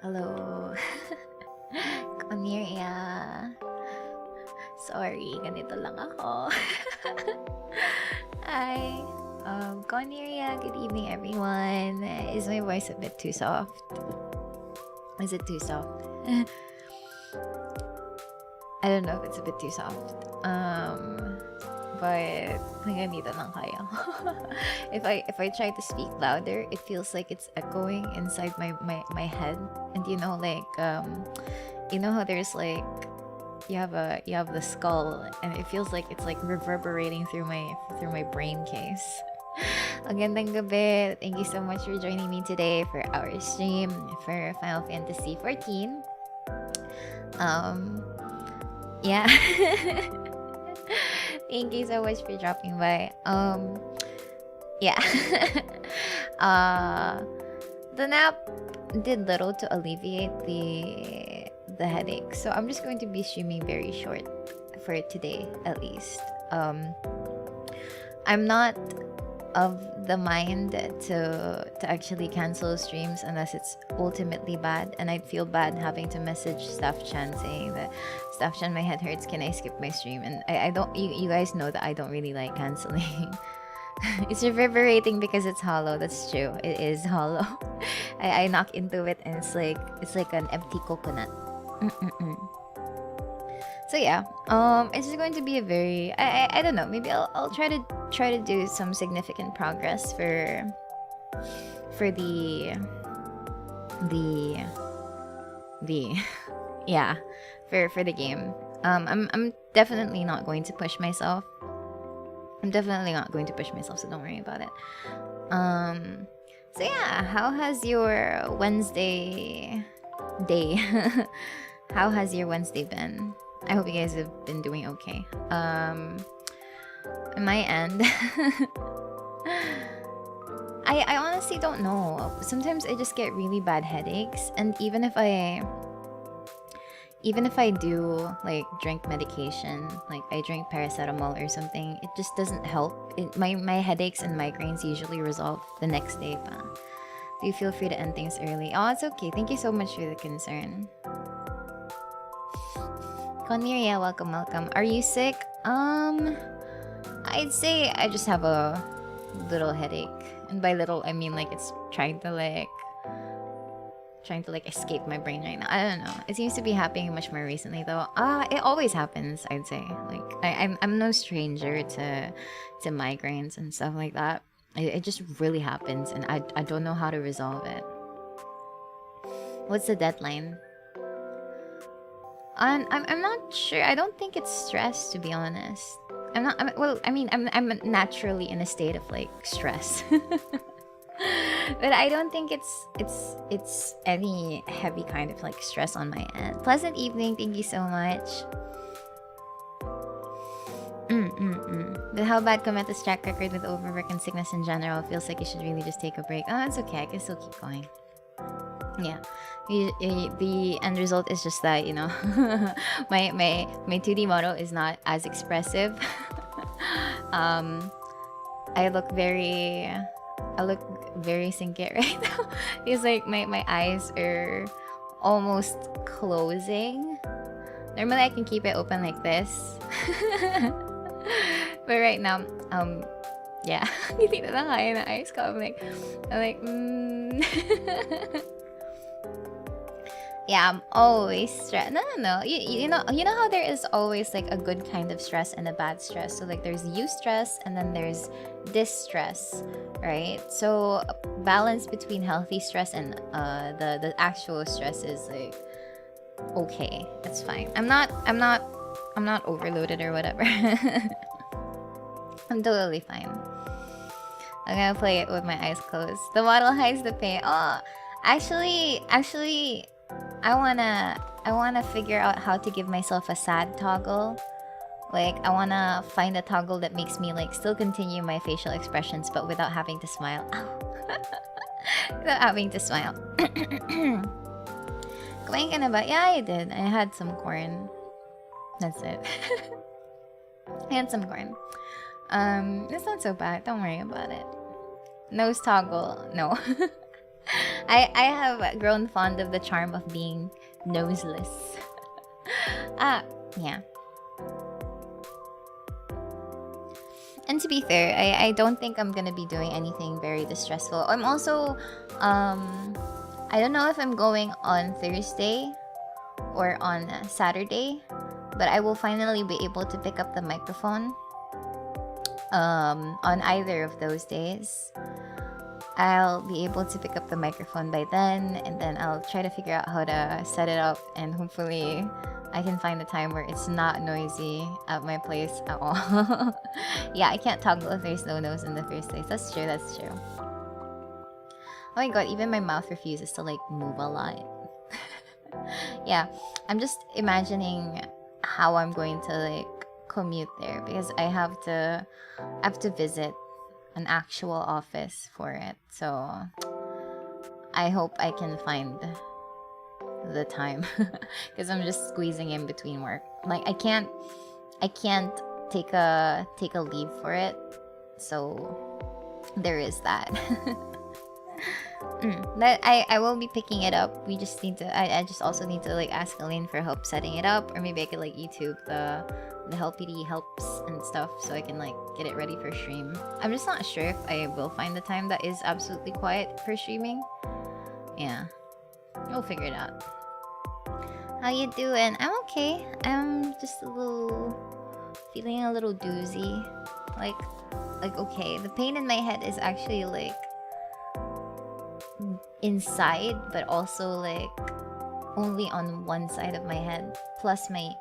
Hello. Koniria. Sorry, ganito lang ako. Hi. Koniria, good evening everyone. Is my voice a bit too soft? Is it too soft? I don't know if it's a bit too soft. But hanggang dito lang kaya. if I try to speak louder, it feels like it's echoing inside my head. And you know, like you know how there's like you have the skull and it feels like it's like reverberating through my brain case. Magandang gabi. Thank you so much for joining me today for our stream for Final Fantasy 14. Yeah. Thank you so much for dropping by. Yeah. The nap did little to alleviate the headache, so I'm just going to be streaming very short for today at least. I'm not of the mind to actually cancel streams unless it's ultimately bad, and I'd feel bad having to message Staff Chan saying that Staff Chan, my head hurts, can I skip my stream? And I don't, you guys know that I don't really like canceling. It's reverberating because it's hollow. That's true, it is hollow. I knock into it and it's like an empty coconut. So yeah, it's just going to be a very I don't know, maybe I'll try to do some significant progress for the yeah, for the game. I'm definitely not going to push myself. I'm definitely not going to push myself, so don't worry about it. So yeah, how has your Wednesday day? How has your Wednesday been? I hope you guys have been doing okay. On my end, I honestly don't know. Sometimes I just get really bad headaches, and even if I do like drink medication, like I drink paracetamol or something, it just doesn't help. My headaches and migraines usually resolve the next day. Pa. Do you feel free to end things early? Oh, it's okay. Thank you so much for the concern. Cornelia, welcome. Are you sick? I'd say I just have a little headache, and by little I mean like it's trying to escape my brain right now. I don't know. It seems to be happening much more recently though. It always happens, I'd say. Like I'm no stranger to migraines and stuff like that. It just really happens, and I don't know how to resolve it. What's the deadline? I'm not sure. I don't think it's stress, to be honest. I'm naturally in a state of like stress. But I don't think it's any heavy kind of like stress on my end. Pleasant evening, thank you so much. But how about Cometa's track record with overwork and sickness in general? Feels like you should really just take a break. Oh, it's okay. I can still keep going. Yeah, the end result is just that, you know, my 2D model is not as expressive. I look very sinky right now. It's like my eyes are almost closing. Normally I can keep it open like this. But right now, yeah, hindi na lang kaya na eyes ko. I'm like yeah, I'm always stressed. No. You know how there is always like a good kind of stress and a bad stress. So like there's eustress and then there's distress, right? So balance between healthy stress and the actual stress is like okay, that's fine. I'm not overloaded or whatever. I'm totally fine. I'm gonna play it with my eyes closed. The model hides the pain. Oh, actually, I wanna figure out how to give myself a sad toggle. Like I wanna find a toggle that makes me like still continue my facial expressions but without having to smile. Without having to smile. Kumain ka na ba? Yeah, I did. I had some corn. That's it. I had some corn. It's not so bad. Don't worry about it. Nose toggle. No. I have grown fond of the charm of being noseless. Yeah. And to be fair, I don't think I'm gonna be doing anything very distressful. I'm also, I don't know if I'm going on Thursday or on Saturday, but I will finally be able to pick up the microphone on either of those days. I'll be able to pick up the microphone by then, and then I'll try to figure out how to set it up, and hopefully I can find a time where it's not noisy at my place at all. Yeah, I can't toggle if there's no nose in the first place. That's true, that's true. Oh my god, even my mouth refuses to like move a lot. Yeah, I'm just imagining how I'm going to like commute there, because I have to visit an actual office for it. So I hope I can find the time, because I'm just squeezing in between work. Like I can't take a leave for it. So there is that. But I will be picking it up. We just need to I just also need to like ask Elaine for help setting it up, or maybe I could like YouTube the helpy helps and stuff, so I can like get it ready for stream. I'm just not sure if I will find the time that is absolutely quiet for streaming. Yeah, we'll figure it out. How you doing? I'm okay. I'm just feeling a little doozy. Like okay. The pain in my head is actually like inside, but also like only on one side of my head, plus my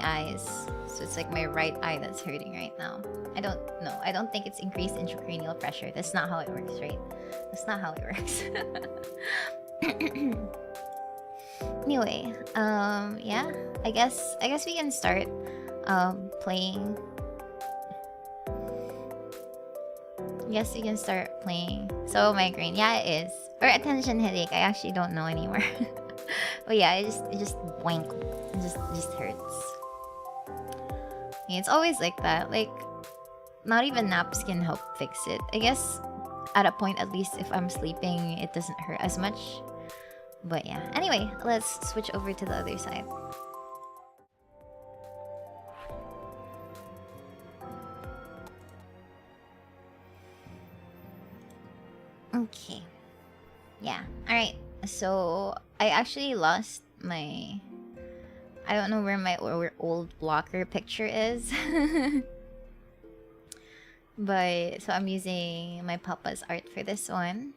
eyes. So it's like my right eye that's hurting right now. I don't know. I don't think it's increased intracranial pressure. That's not how it works, right? That's not how it works. Anyway, yeah. I guess we can start playing. I guess we can start playing. So migraine, yeah, it is. Or attention headache. I actually don't know anymore. But yeah, it just wank. It just hurts. Yeah, it's always like that. Like, not even naps can help fix it. I guess at a point, at least if I'm sleeping, it doesn't hurt as much. But yeah. Anyway, let's switch over to the other side. Okay. Yeah. Alright. So, I actually lost my... I don't know where my old blocker picture is. But, so I'm using my papa's art for this one.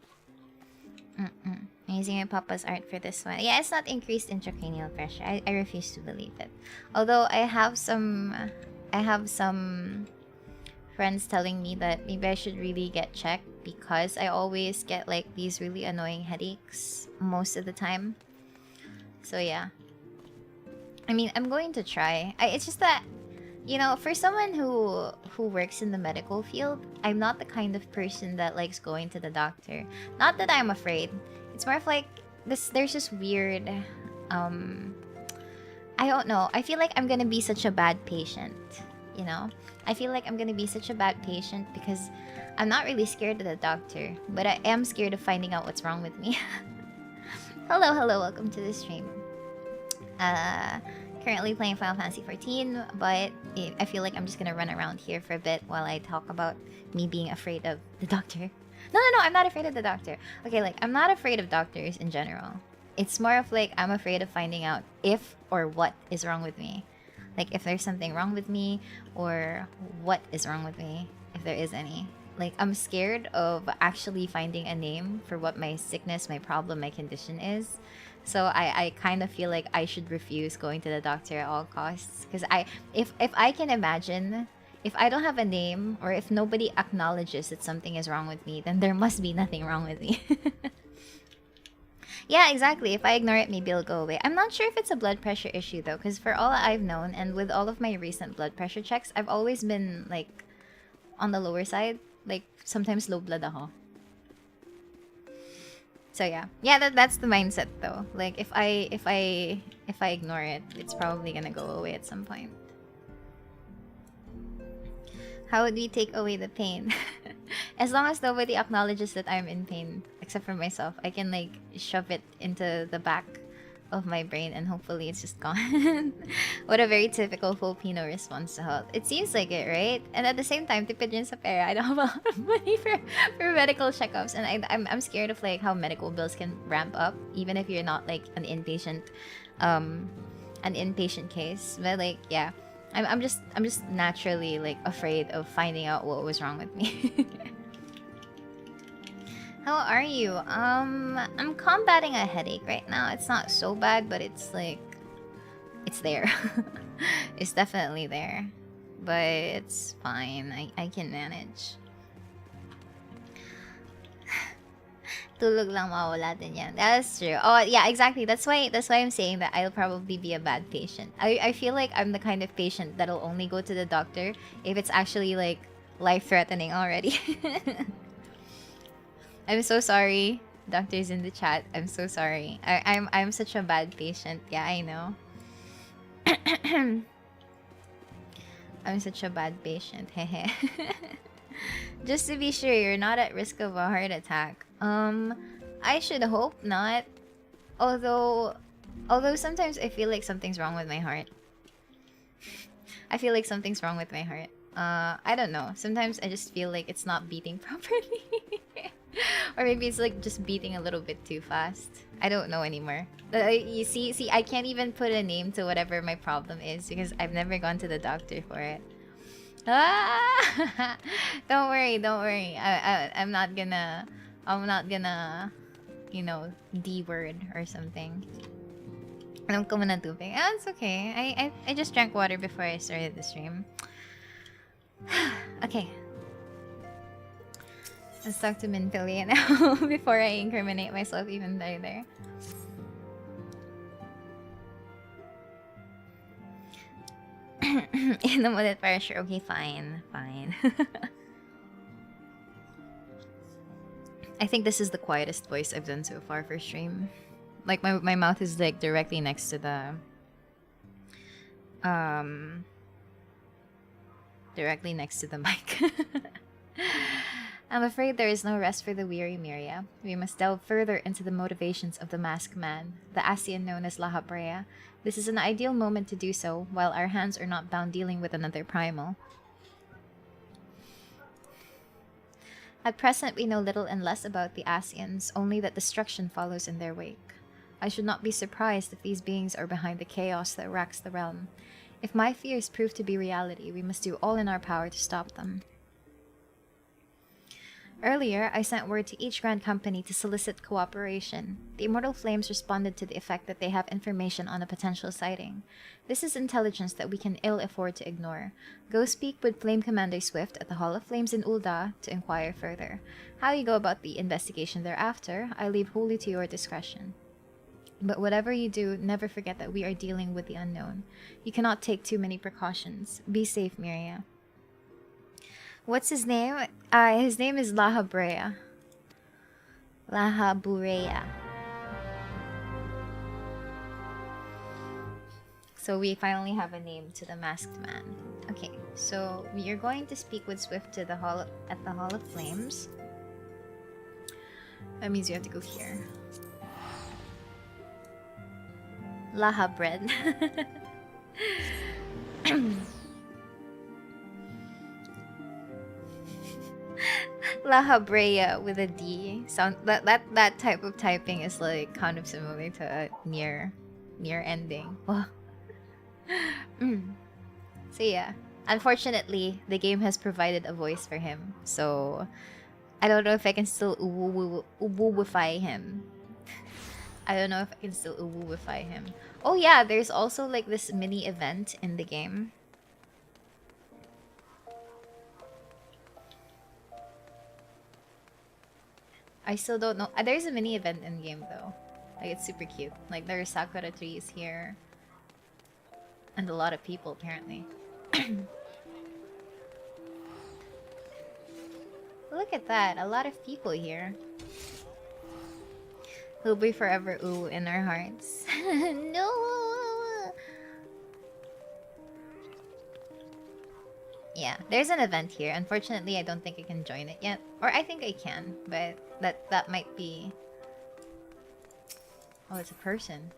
I'm using my papa's art for this one. Yeah, it's not increased intracranial pressure. I refuse to believe it. Although I have some friends telling me that maybe I should really get checked, because I always get like these really annoying headaches most of the time. So yeah. I mean, I'm going to try. It's just that, you know, for someone who works in the medical field, I'm not the kind of person that likes going to the doctor. Not that I'm afraid. It's more of like there's this weird I don't know. I feel like I'm gonna be such a bad patient, you know? I feel like I'm gonna be such a bad patient because I'm not really scared of the doctor, but I am scared of finding out what's wrong with me. Hello, welcome to the stream. Currently playing Final Fantasy XIV, but I feel like I'm just gonna run around here for a bit while I talk about me being afraid of the doctor. No, I'm not afraid of the doctor. Okay, like, I'm not afraid of doctors in general. It's more of like, I'm afraid of finding out if or what is wrong with me. Like, if there's something wrong with me, or what is wrong with me, if there is any. Like, I'm scared of actually finding a name for what my sickness, my problem, my condition is. So I kind of feel like I should refuse going to the doctor at all costs. Because if I can imagine, if I don't have a name, or if nobody acknowledges that something is wrong with me, then there must be nothing wrong with me. Yeah, exactly. If I ignore it, maybe it'll go away. I'm not sure if it's a blood pressure issue though, because for all I've known, and with all of my recent blood pressure checks, I've always been like on the lower side. Like, sometimes low blood ako. So yeah, that's the mindset though. Like, if I ignore it, it's probably gonna go away at some point. How would we take away the pain? As long as nobody acknowledges that I'm in pain, except for myself, I can like shove it into the back of my brain and hopefully it's just gone. What a very typical Filipino response to health. It seems like it, right? And at the same time, tipid rin sa pera. I don't have a lot of money for medical checkups, and I'm scared of like how medical bills can ramp up, even if you're not like an inpatient case. But like, yeah, I'm just naturally like afraid of finding out what was wrong with me. How are you? I'm combating a headache right now. It's not so bad, but it's like, it's there. It's definitely there. But it's fine. I can manage. Tulog lang mawala din yan. That's true. Oh, yeah, exactly. That's why I'm saying that I'll probably be a bad patient. I feel like I'm the kind of patient that'll only go to the doctor if it's actually like life-threatening already. I'm so sorry, doctors in the chat. I'm so sorry. I'm such a bad patient. Yeah, I know. I'm such a bad patient. Hehe. Just to be sure, you're not at risk of a heart attack. I should hope not. Although sometimes I feel like something's wrong with my heart. I feel like something's wrong with my heart. I don't know. Sometimes I just feel like it's not beating properly. Or maybe it's like just beating a little bit too fast. I don't know anymore. You see, I can't even put a name to whatever my problem is because I've never gone to the doctor for it. Ah! Don't worry. I'm not gonna, you know, D-word or something. Alam ko muna tubig. Ah, it's okay. I just drank water before I started the stream. Okay. Let's talk to Minfilia now before I incriminate myself even further. Inom ulit para sure. Okay, fine. I think this is the quietest voice I've done so far for stream. Like my mouth is like directly next to the directly next to the mic. I'm afraid there is no rest for the weary Miria. We must delve further into the motivations of the masked man, the Asian known as Laha Brea. This is an ideal moment to do so, while our hands are not bound dealing with another primal. At present, we know little and less about the Asians, only that destruction follows in their wake. I should not be surprised if these beings are behind the chaos that racks the realm. If my fears prove to be reality, we must do all in our power to stop them. Earlier, I sent word to each Grand Company to solicit cooperation. The Immortal Flames responded to the effect that they have information on a potential sighting. This is intelligence that we can ill afford to ignore. Go speak with Flame Commander Swift at the Hall of Flames in Ul'dah to inquire further. How you go about the investigation thereafter, I leave wholly to your discretion. But whatever you do, never forget that we are dealing with the unknown. You cannot take too many precautions. Be safe, Miria. What's his name? His name is Laha Brea. Laha Brea. So we finally have a name to the masked man. Okay, so we are going to speak with Swift to at the Hall of Flames. That means you have to go here. Laha bread. Laha Brea with a D. Sound that type of typing is like kind of similar to a near ending. Oh. So yeah, unfortunately, the game has provided a voice for him. So I don't know if I can still uwuwify him. I don't know if I can still uwuwify him. Oh yeah, there's also like this mini event in the game. I still don't know. There's a mini event in game though. Like it's super cute. Like there are sakura trees here. And a lot of people apparently. Look at that. A lot of people here. He'll be forever ooh in our hearts. No. Yeah, there's an event here. Unfortunately, I don't think I can join it yet. Or I think I can, but that might be... Oh, it's a person.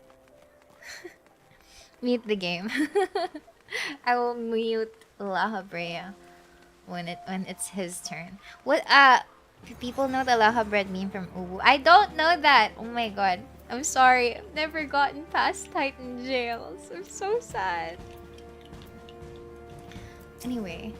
Mute the game. I will mute La Habrea when it's his turn. What people know the La bread meme from Ubu? I don't know that. Oh my god. I'm sorry. I've never gotten past Titan jails. I'm so sad. Anyway,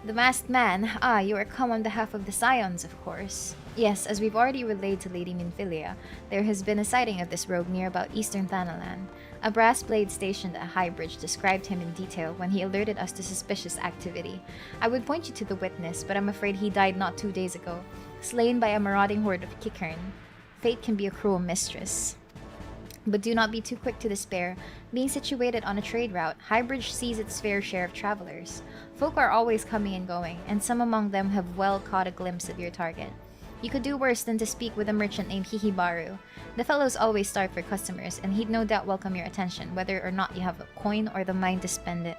the masked man. Ah, you are come on behalf of the Scions, of course. Yes, as we've already relayed to Lady Minfilia, there has been a sighting of this rogue near about Eastern Thanalan. A brass blade stationed at Highbridge described him in detail when he alerted us to suspicious activity. I would point you to the witness, but I'm afraid he died not 2 days ago, slain by a marauding horde of Kickern. Fate can be a cruel mistress. But do not be too quick to despair. Being situated on a trade route, Highbridge sees its fair share of travelers. Folk are always coming and going, and some among them have well caught a glimpse of your target. You could do worse than to speak with a merchant named Hihibaru. The fellow's always starved for customers, and he'd no doubt welcome your attention, whether or not you have a coin or the mind to spend it.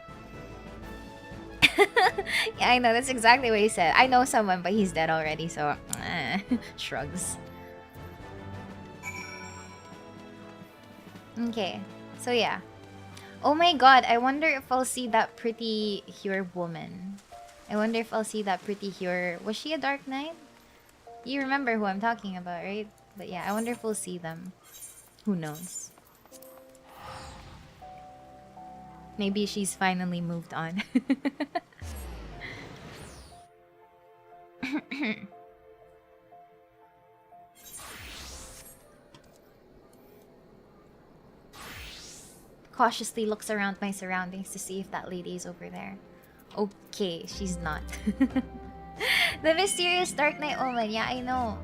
Yeah, I know, that's exactly what he said. I know someone, but he's dead already, so... shrugs. Okay, so yeah. Oh my god, I wonder if I'll see that pretty Hyur woman. I wonder if I'll see that pretty Hyur... Was she a Dark Knight? You remember who I'm talking about, right? But yeah, I wonder if we'll see them. Who knows? Maybe she's finally moved on. Cautiously looks around my surroundings to see if that lady is over there. Okay, she's not. The mysterious Dark Knight Omen. Yeah, I know.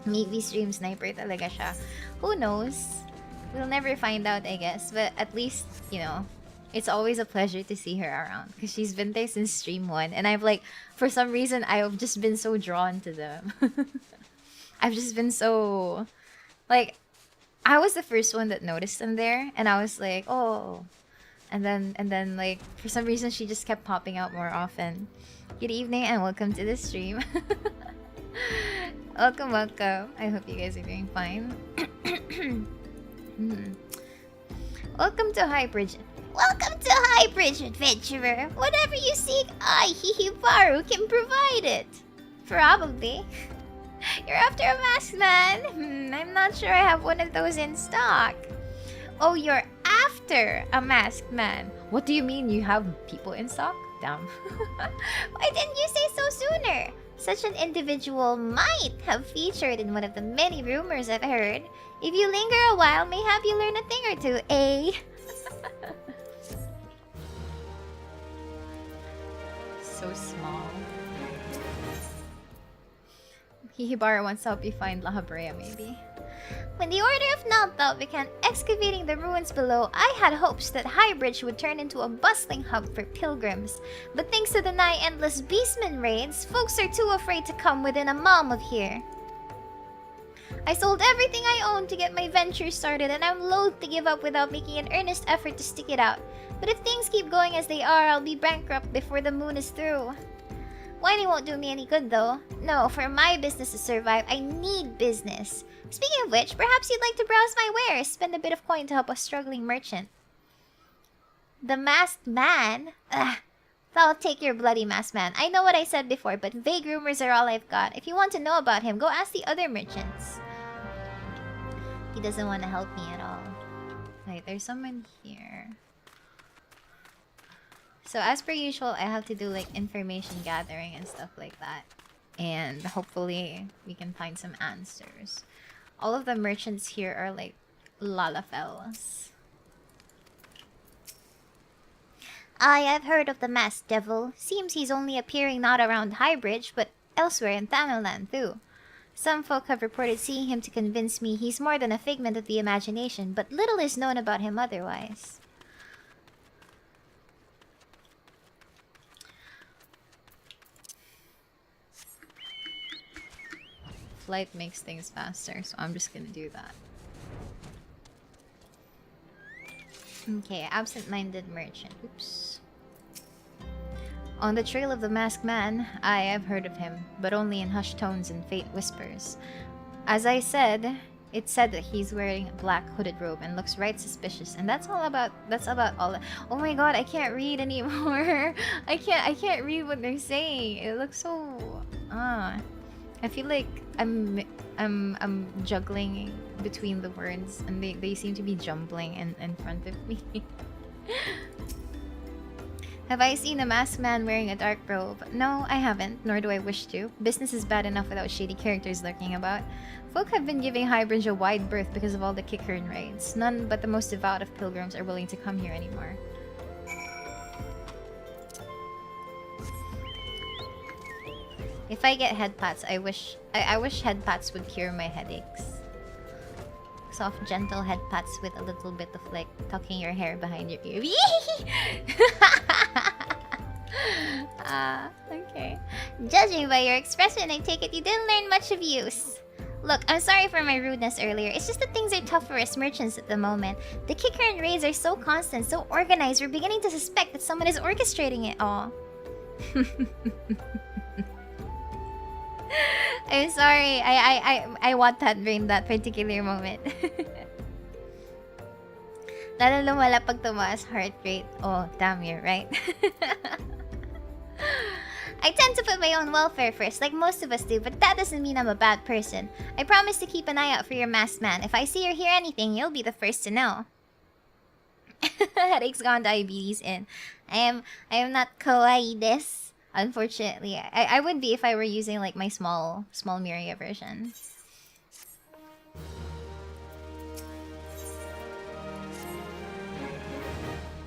Maybe stream sniper talaga siya. Who knows? We'll never find out, I guess. But at least, you know, it's always a pleasure to see her around. Because she's been there since stream 1. And I've like, for some reason, I've just been so drawn to them. I've just been so... Like, I was the first one that noticed them there. And I was like, oh... And then like, for some reason, she just kept popping out more often. Good evening and welcome to the stream. Welcome. I hope you guys are doing fine. Welcome to Highbridge. Welcome to Highbridge, adventurer. Whatever you seek, I, Hihibaru, can provide it. Probably. You're after a masked man? I'm not sure I have one of those in stock. Oh, you're after a masked man. What do you mean you have people in stock? Damn. Why didn't you say so sooner? Such an individual might have featured in one of the many rumors I've heard. If you linger a while, mayhap you learn a thing or two, eh? So small. Hihibara wants to help you find La Habrea, maybe. When the Order of Nalthal began excavating the ruins below, I had hopes that Highbridge would turn into a bustling hub for pilgrims. But thanks to the nigh endless beastman raids, folks are too afraid to come within a mile of here. I sold everything I owned to get my venture started, and I'm loath to give up without making an earnest effort to stick it out. But if things keep going as they are, I'll be bankrupt before the moon is through. Whining won't do me any good, though. No, for my business to survive, I need business. Speaking of which, perhaps you'd like to browse my wares, spend a bit of coin to help a struggling merchant. The masked man? Ugh. I'll take your bloody masked man. I know what I said before, but vague rumors are all I've got. If you want to know about him, go ask the other merchants. He doesn't want to help me at all. Wait, there's someone here. So as per usual, I have to do like information gathering and stuff like that. And hopefully we can find some answers. All of the merchants here are like Lalafels. Aye, I've heard of the masked devil. Seems he's only appearing not around Highbridge, but elsewhere in Thanalan too. Some folk have reported seeing him to convince me he's more than a figment of the imagination, but little is known about him otherwise. Flight makes things faster, so I'm just gonna do that. Okay, absent-minded merchant. Oops. On the trail of the masked man, I have heard of him, but only in hushed tones and faint whispers. As I said, it's said that he's wearing a black hooded robe and looks right suspicious, and that's about all. Oh my god, I can't read anymore. I can't read what they're saying. It looks so I feel like I'm juggling between the words, and they seem to be jumbling in front of me. Have I seen a masked man wearing a dark robe? No, I haven't, nor do I wish to. Business is bad enough without shady characters lurking about. Folk have been giving Highbridge a wide berth because of all the kickern raids. None but the most devout of pilgrims are willing to come here anymore. If I get head pats, I wish head pats would cure my headaches. Soft, gentle head pats with a little bit of like tucking your hair behind your ear. Okay. Judging by your expression, I take it you didn't learn much of use. Look, I'm sorry for my rudeness earlier. It's just that things are tough for us merchants at the moment. The kicker and raids are so constant, so organized, we're beginning to suspect that someone is orchestrating it all. I'm sorry. I want that during that particular moment. Lalo lumala pag tumaas heart rate. Oh, damn, you're right. I tend to put my own welfare first, like most of us do, but that doesn't mean I'm a bad person. I promise to keep an eye out for your masked man. If I see or hear anything, you'll be the first to know. Headaches gone, diabetes in. I am not kawaii des. Unfortunately, I would be if I were using like my small Miria version.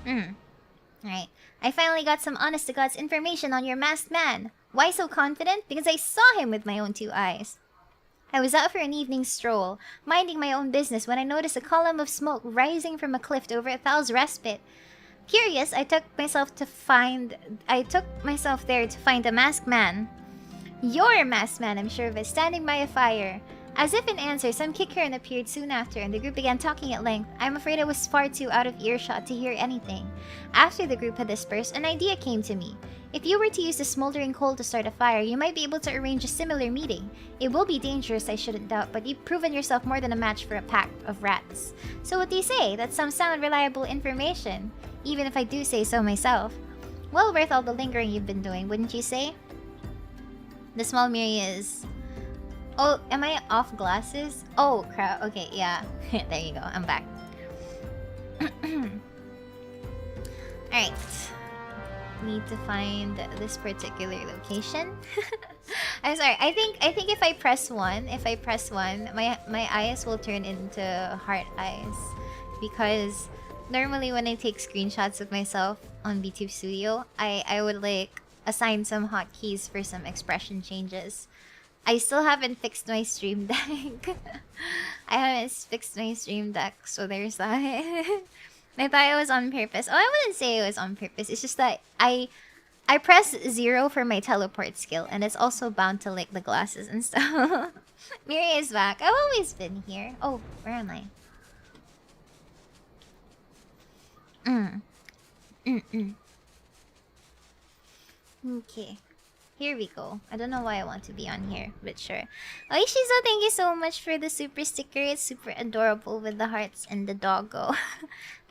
Alright. I finally got some honest to God's information on your masked man. Why so confident? Because I saw him with my own two eyes. I was out for an evening stroll, minding my own business when I noticed a column of smoke rising from a cliff over a Thal's respite. Curious, I took myself there to find a masked man. Your masked man, I'm sure of it, standing by a fire. As if in answer, some kickern appeared soon after, and the group began talking at length. I'm afraid I was far too out of earshot to hear anything. After the group had dispersed, an idea came to me. If you were to use the smoldering coal to start a fire, you might be able to arrange a similar meeting. It will be dangerous, I shouldn't doubt, but you've proven yourself more than a match for a pack of rats. So what do you say? That's some sound, reliable information. Even if I do say so myself. Well worth all the lingering you've been doing, wouldn't you say? The small Miria is... Oh, am I off glasses? Oh, crap. Okay, yeah. There you go. I'm back. Alright. Need to find this particular location. I'm sorry. I think if I press one, my eyes will turn into heart eyes. Because normally when I take screenshots of myself on VTube Studio, I would like assign some hotkeys for some expression changes. I still haven't fixed my stream deck. I haven't fixed my stream deck, so there's that. I thought it was on purpose. Oh, I wouldn't say it was on purpose. It's just that I press 0 for my teleport skill, and it's also bound to like the glasses and stuff. Miri is back. I've always been here. Oh, where am I? Okay. Here we go. I don't know why I want to be on here, but sure. Oh, Ishizo, thank you so much for the super sticker. It's super adorable with the hearts and the doggo.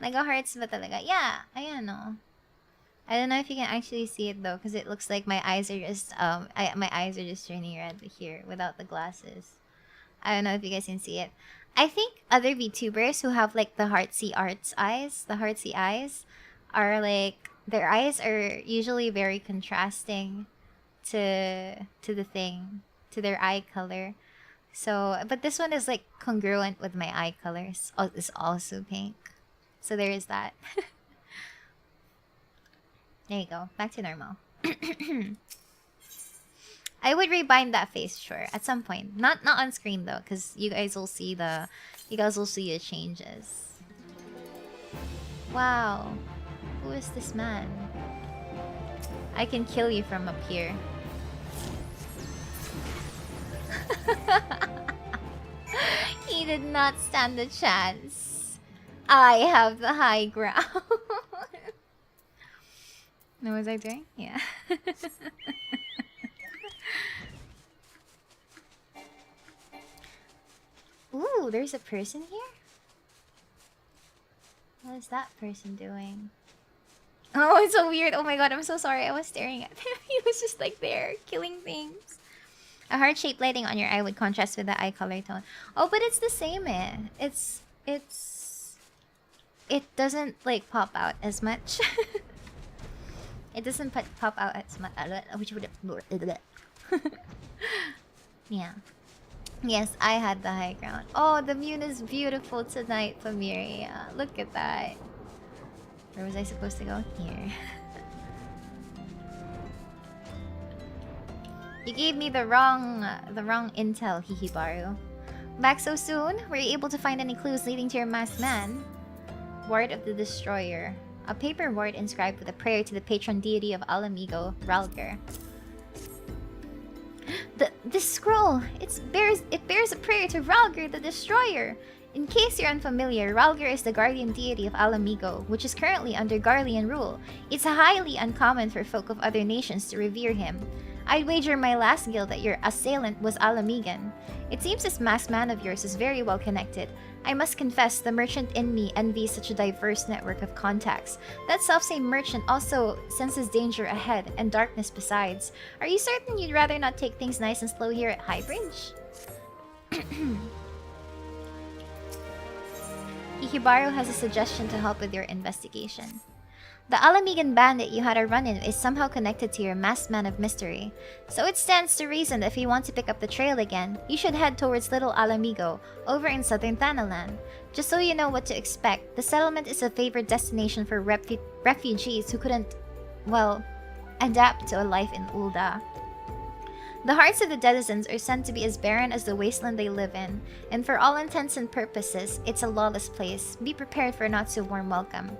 Mega hearts ba talaga? Yeah, I don't know. I don't know if you can actually see it though, because it looks like my eyes are just my eyes are just turning red here without the glasses. I don't know if you guys can see it. I think other VTubers who have like the heartsy eyes, are like their eyes are usually very contrasting to their eye color. So, but this one is like congruent with my eye colors. Oh, it's also pink. So there is that. There you go. Back to normal. I would rebind that face, sure, at some point. Not on screen though, because you guys will see the changes. Wow. Who is this man? I can kill you from up here. He did not stand a chance. I have the high ground. What was I doing? Yeah. Ooh, there's a person here? What is that person doing? Oh, it's so weird. Oh my god, I'm so sorry. I was staring at him. He was just like there, killing things. A heart-shaped lighting on your eye would contrast with the eye color tone. Oh, but it's the same eh. It doesn't like pop out as much. It doesn't pop out as much. Yeah. Yes, I had the high ground. Oh, the moon is beautiful tonight, famiria. Look at that. Where was I supposed to go? Here. You gave me the wrong intel, Hihibaru. Back so soon? Were you able to find any clues leading to your masked man? Ward of the Destroyer. A paper ward inscribed with a prayer to the patron deity of Mhigo, Ralger. This scroll! It bears a prayer to Ralger the Destroyer! In case you're unfamiliar, Ralger is the guardian deity of Mhigo, which is currently under Garlean rule. It's highly uncommon for folk of other nations to revere him. I'd wager my last guild that your assailant was Alamigan. It seems this masked man of yours is very well connected. I must confess, the merchant in me envies such a diverse network of contacts. That selfsame merchant also senses danger ahead, and darkness besides. Are you certain you'd rather not take things nice and slow here at Highbridge? Ihibaru has a suggestion to help with your investigation. The Alamigan bandit you had a run-in is somehow connected to your masked man of mystery. So it stands to reason that if you want to pick up the trail again, you should head towards Little Alamigo, over in southern Thanalan. Just so you know what to expect, the settlement is a favored destination for refugees who couldn't, well, adapt to a life in Ul'dah. The hearts of the denizens are said to be as barren as the wasteland they live in, and for all intents and purposes, it's a lawless place. Be prepared for a not-so-warm welcome.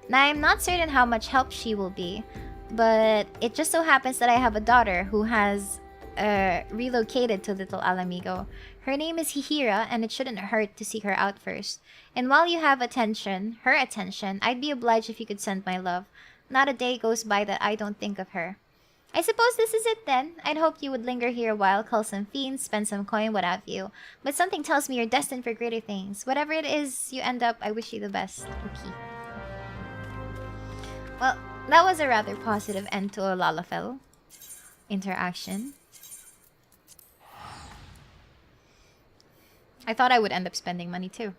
Now, I'm not certain how much help she will be, but it just so happens that I have a daughter who has relocated to Little Alamigo. Her name is Hihira, and it shouldn't hurt to seek her out first. And while you have her attention, I'd be obliged if you could send my love. Not a day goes by that I don't think of her. I suppose this is it then. I'd hoped you would linger here a while, call some fiends, spend some coin, what have you. But something tells me you're destined for greater things. Whatever it is you end up, I wish you the best. Okay. Well, that was a rather positive end to a Lalafell interaction. I thought I would end up spending money too.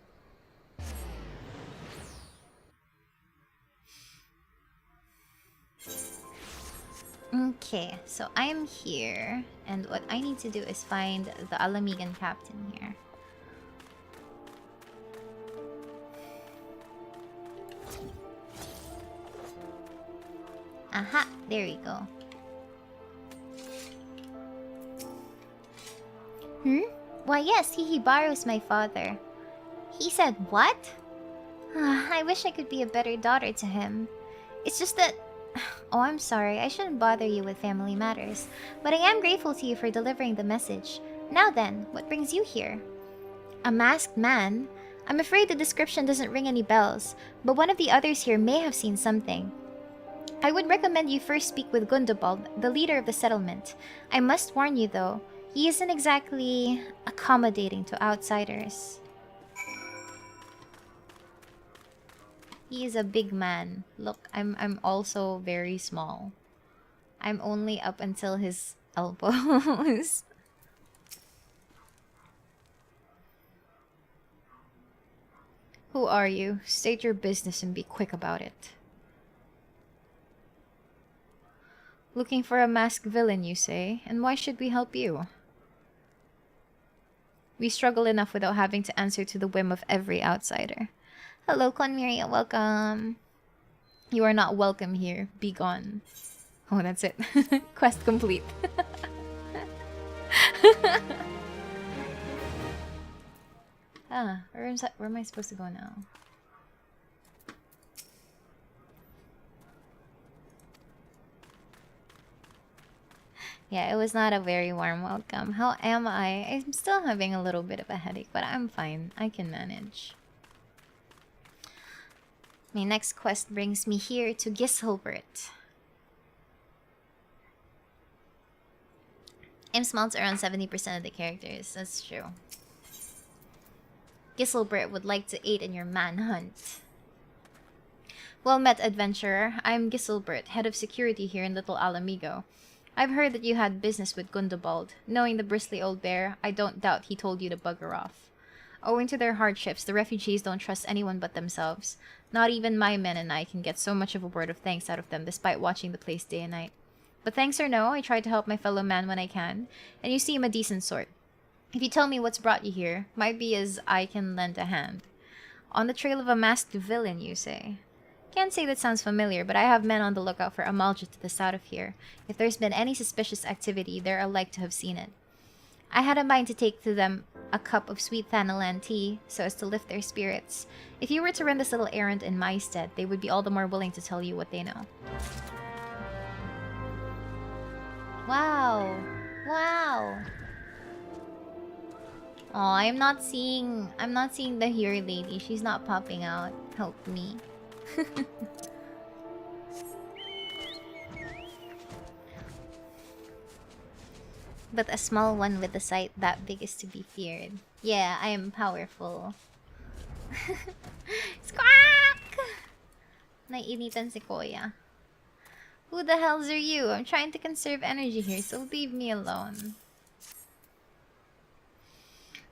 Okay, so I'm here, and what I need to do is find the Alamigan captain here. Aha, there we go. Why yes, Hihibaru's my father. He said what? I wish I could be a better daughter to him. It's just that... Oh, I'm sorry, I shouldn't bother you with family matters. But I am grateful to you for delivering the message. Now then, what brings you here? A masked man? I'm afraid the description doesn't ring any bells, but one of the others here may have seen something. I would recommend you first speak with Gundobald, the leader of the settlement. I must warn you though, he isn't exactly accommodating to outsiders. He is a big man. Look, I'm also very small. I'm only up until his elbows. Who are you? State your business and be quick about it. Looking for a masked villain, you say? And why should we help you? We struggle enough without having to answer to the whim of every outsider. Hello, Conmiria, welcome. You are not welcome here. Be gone. Oh, that's it. Quest complete. Where am I supposed to go now? Yeah, it was not a very warm welcome. How am I? I'm still having a little bit of a headache, but I'm fine. I can manage. My next quest brings me here to Giselbert. I'm smelts around 70% of the characters. That's true. Giselbert would like to aid in your manhunt. Well met, adventurer. I'm Giselbert, head of security here in Little Alamigo. I've heard that you had business with Gundobald. Knowing the bristly old bear, I don't doubt he told you to bugger off. Owing to their hardships, the refugees don't trust anyone but themselves. Not even my men and I can get so much of a word of thanks out of them despite watching the place day and night. But thanks or no, I try to help my fellow man when I can, and you seem a decent sort. If you tell me what's brought you here, might be as I can lend a hand. On the trail of a masked villain, you say? Can't say that sounds familiar, but I have men on the lookout for Amalja to the south of here. If there's been any suspicious activity, they're like to have seen it. I had a mind to take to them a cup of sweet Thanalan tea, so as to lift their spirits. If you were to run this little errand in my stead, they would be all the more willing to tell you what they know. Wow. Wow. Oh, I'm not seeing the hero lady. She's not popping out. Help me. But a small one with a sight that big is to be feared. Yeah, I am powerful. Squawk! Naiinitan si Koya. Who the hells are you? I'm trying to conserve energy here, so leave me alone.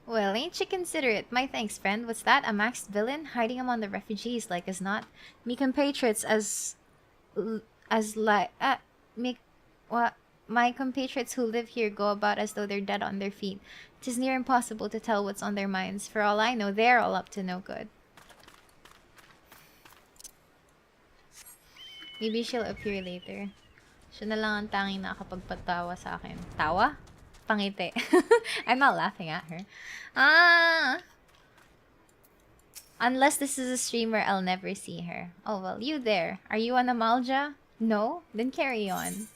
Well, ain't you considerate? My thanks, friend. What's that? A maxed villain? Hiding among the refugees like as not? Me compatriots my compatriots who live here go about as though they're dead on their feet. 'Tis near impossible to tell what's on their minds. For all I know, they're all up to no good. Maybe she'll appear later. Siya na lang ang tanging nakakapagpatawa sa akin. Tawa? Pangiti. I'm not laughing at her. Unless this is a stream where I'll never see her. Oh well, you there. Are you on Amalja? No? Then carry on.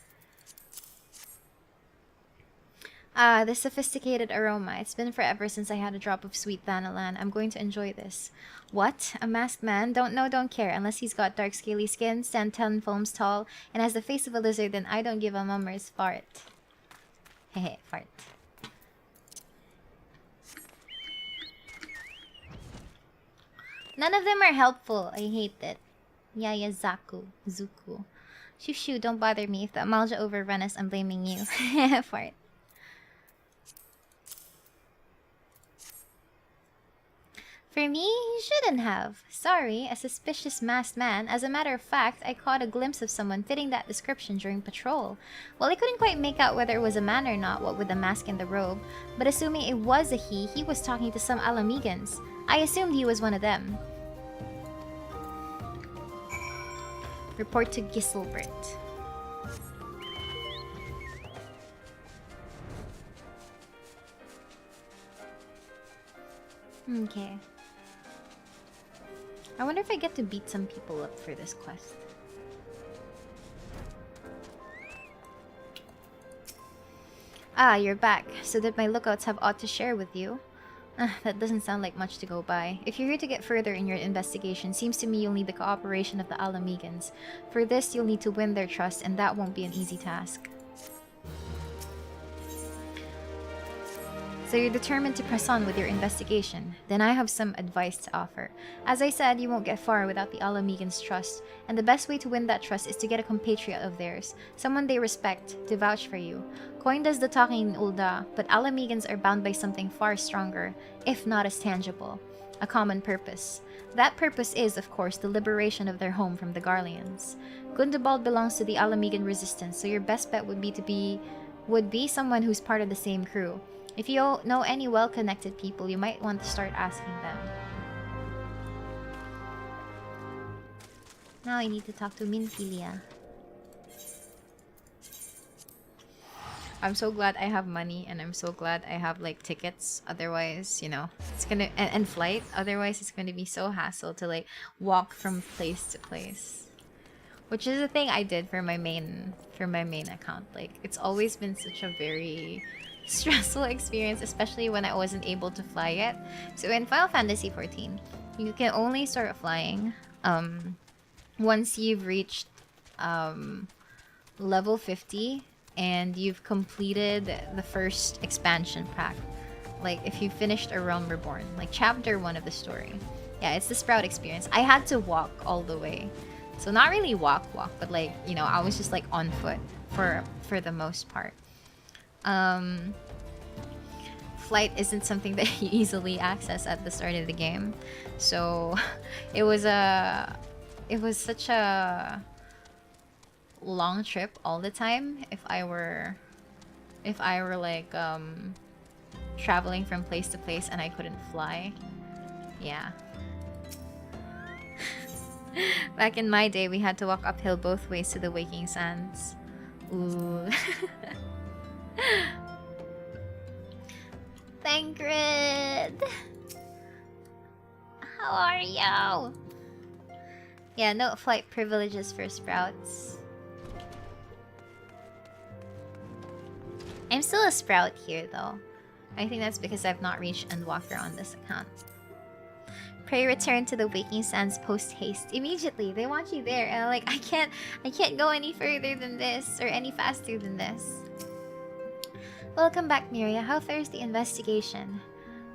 The sophisticated aroma. It's been forever since I had a drop of sweet Thanalan. I'm going to enjoy this. What? A masked man? Don't know, don't care. Unless he's got dark scaly skin, stand 10 foams tall, and has the face of a lizard, then I don't give a mummer's fart. Hehe, fart. None of them are helpful. I hate it. Yaya Zuku. Shoo, don't bother me. If the Amalja overrun us, I'm blaming you. Fart. For me, you shouldn't have. Sorry, a suspicious masked man. As a matter of fact, I caught a glimpse of someone fitting that description during patrol. Well, I couldn't quite make out whether it was a man or not, what with the mask and the robe, but assuming it was a he was talking to some Alamegans. I assumed he was one of them. Report to Giselbert. Okay. I wonder if I get to beat some people up for this quest. Ah, you're back. So that my lookouts have aught to share with you. That doesn't sound like much to go by. If you're here to get further in your investigation, seems to me you'll need the cooperation of the Alamegans. For this, you'll need to win their trust, and that won't be an easy task. So you're determined to press on with your investigation. Then I have some advice to offer. As I said, you won't get far without the Alamegans' trust, and the best way to win that trust is to get a compatriot of theirs, someone they respect, to vouch for you. Coin does the talking in Ulda, but Alamegans are bound by something far stronger, if not as tangible. A common purpose. That purpose is, of course, the liberation of their home from the Garleans. Gundobald belongs to the Alamegan resistance, so your best bet would be someone who's part of the same crew. If you know any well-connected people, you might want to start asking them. Now I need to talk to Minfilia. I'm so glad I have money, and I'm so glad I have like tickets. Otherwise, you know, it's gonna and flight. Otherwise, it's gonna be so hassle to like walk from place to place. Which is the thing I did for my main account. Like, it's always been such a very stressful experience, especially when I wasn't able to fly yet. So in Final Fantasy XIV, you can only start flying once you've reached level 50 and you've completed the first expansion pack. Like if you finished A Realm Reborn, like chapter 1 of the story. Yeah, it's the Sprout experience. I had to walk all the way. So not really walk, but like, you know, I was just like on foot for the most part. Flight isn't something that you easily access at the start of the game. So it was such a long trip all the time if I were like traveling from place to place and I couldn't fly. Yeah. Back in my day, we had to walk uphill both ways to the Waking Sands. Ooh. Thancred! How are you? Yeah, no flight privileges for Sprouts. I'm still a Sprout here, though. I think that's because I've not reached Endwalker on this account. Pray return to the Waking Sands post haste immediately. They want you there, and I'm like, I can't go any further than this or any faster than this. Welcome back, Miria. How fares the investigation?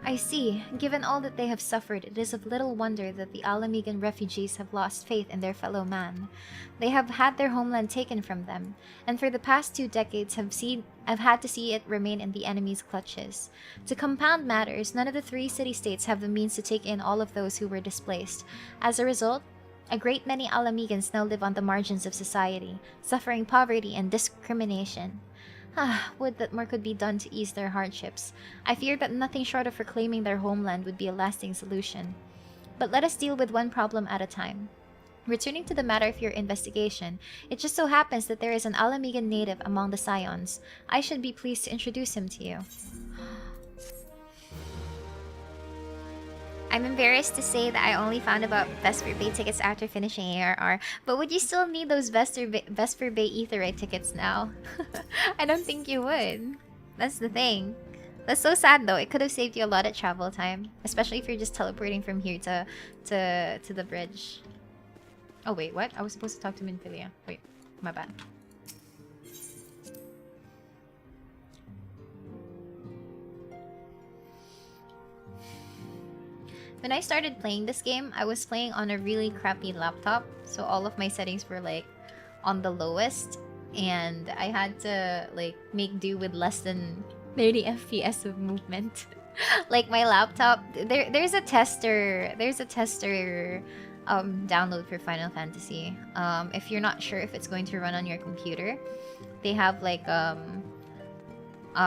I see. Given all that they have suffered, it is of little wonder that the Alamigan refugees have lost faith in their fellow man. They have had their homeland taken from them, and for the past 2 decades have had to see it remain in the enemy's clutches. To compound matters, none of the 3 city-states have the means to take in all of those who were displaced. As a result, a great many Alamigans now live on the margins of society, suffering poverty and discrimination. Would that more could be done to ease their hardships. I fear that nothing short of reclaiming their homeland would be a lasting solution. But let us deal with one problem at a time. Returning to the matter of your investigation, it just so happens that there is an Alamigan native among the Scions. I should be pleased to introduce him to you. I'm embarrassed to say that I only found about Vesper Bay tickets after finishing ARR, but would you still need those Vesper Bay Aetherite tickets now? I don't think you would. That's the thing. That's so sad though. It could have saved you a lot of travel time, especially if you're just teleporting from here to the bridge. Oh wait, what? I was supposed to talk to Minfilia. Wait, my bad. When I started playing this game, I was playing on a really crappy laptop, so all of my settings were like on the lowest, and I had to like make do with less than 30 FPS of movement. Like my laptop, there's a tester download for Final Fantasy. If you're not sure if it's going to run on your computer, they have like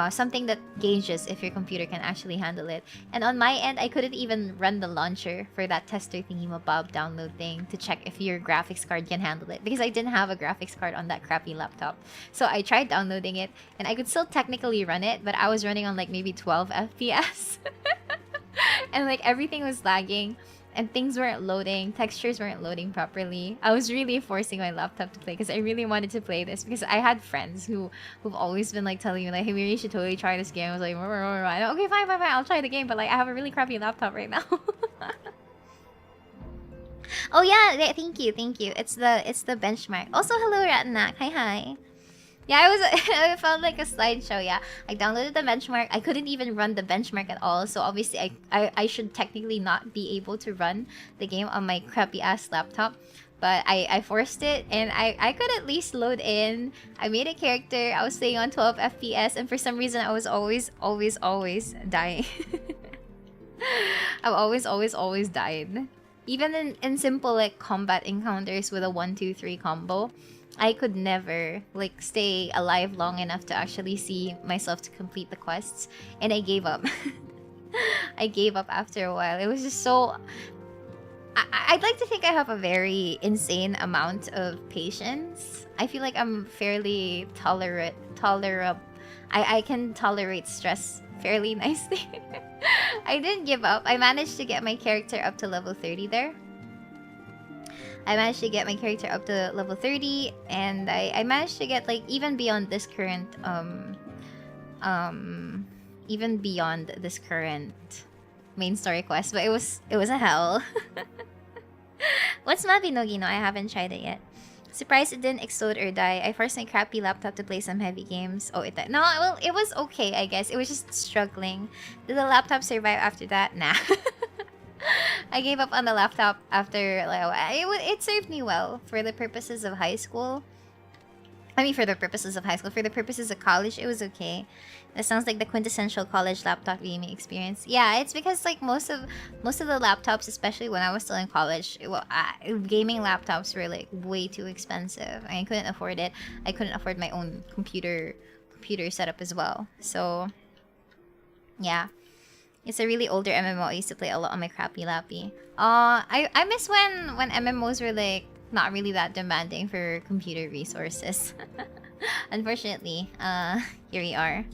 something that gauges if your computer can actually handle it. And on my end, I couldn't even run the launcher for that tester thingamabob download thing to check if your graphics card can handle it, because I didn't have a graphics card on that crappy laptop. So I tried downloading it, and I could still technically run it, but I was running on like maybe 12 FPS. And like everything was lagging, and things weren't loading, textures weren't loading properly. I was really forcing my laptop to play because I really wanted to play this, because I had friends who've always been like telling me like, hey, we really should totally try this game. I was like, okay, fine, I'll try the game, but like I have a really crappy laptop right now. Oh yeah, thank you. It's the benchmark. Also, hello Ratanak. Hi. Yeah, I felt like a slideshow. Yeah, I downloaded the benchmark. I couldn't even run the benchmark at all, so obviously I should technically not be able to run the game on my crappy ass laptop. But I forced it, and I could at least load in. I made a character. I was playing on 12 FPS, and for some reason I was always dying. I've always died. Even in simple like combat encounters with a 1-2-3 combo, I could never like stay alive long enough to actually see myself to complete the quests, and I gave up. I gave up after a while. It was just so... I'd like to think I have a very insane amount of patience. I feel like I'm fairly tolerable. I can tolerate stress fairly nicely. I didn't give up. I managed to get my character up to level 30 there. I managed to get my character up to level 30, and I managed to get like even beyond this current main story quest, but it was a hell. What's Mabinogi? No, I haven't tried it yet. Surprised it didn't explode or die. I forced my crappy laptop to play some heavy games. Oh, it died. No, well, it was okay, I guess. It was just struggling. Did the laptop survive after that? Nah. I gave up on the laptop after like it served me well for the purposes of high school. I mean, for the purposes of high school, for the purposes of college, it was okay. That sounds like the quintessential college laptop gaming experience. Yeah, it's because like most of the laptops, especially when I was still in college, gaming laptops were like way too expensive. I couldn't afford it. I couldn't afford my own computer setup as well. So, yeah. It's a really older MMO. I used to play a lot on my crappy lappy. I miss when MMOs were like not really that demanding for computer resources. Unfortunately, here we are.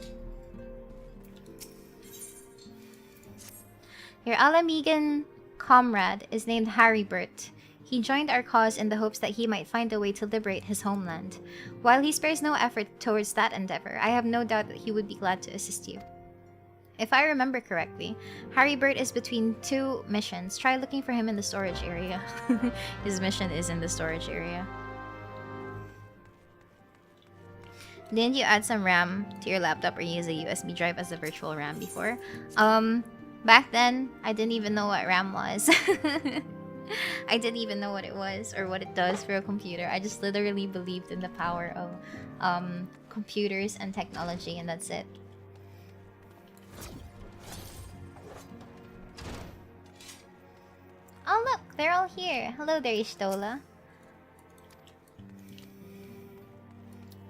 Your Alamigan comrade is named Harrybert. He joined our cause in the hopes that he might find a way to liberate his homeland. While he spares no effort towards that endeavor, I have no doubt that he would be glad to assist you. If I remember correctly, Harrybert is between 2 missions. Try looking for him in the storage area. His mission is in the storage area. Didn't you add some RAM to your laptop or use a USB drive as a virtual RAM before? Back then, I didn't even know what RAM was. I didn't even know what it was or what it does for a computer. I just literally believed in the power of computers and technology, and that's it. Oh look, they're all here. Hello there, Ishtola.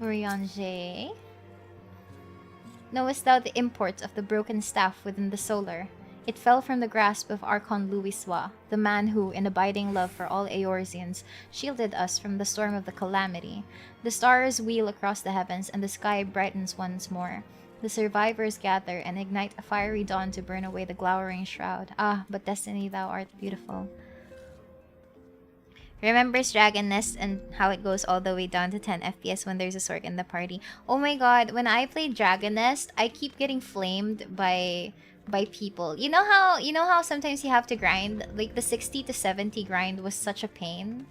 Urianje. Knowest thou the import of the broken staff within the solar? It fell from the grasp of Archon Louiswa, the man who, in abiding love for all Eorzeans, shielded us from the storm of the calamity. The stars wheel across the heavens, and the sky brightens once more. The survivors gather and ignite a fiery dawn to burn away the glowering shroud. Ah, but destiny, thou art beautiful. Remembers Dragon Nest and how it goes all the way down to 10 FPS when there's a Sork in the party. Oh my god, when I play Dragon Nest, I keep getting flamed by people. You know how sometimes you have to grind? Like the 60 to 70 grind was such a pain.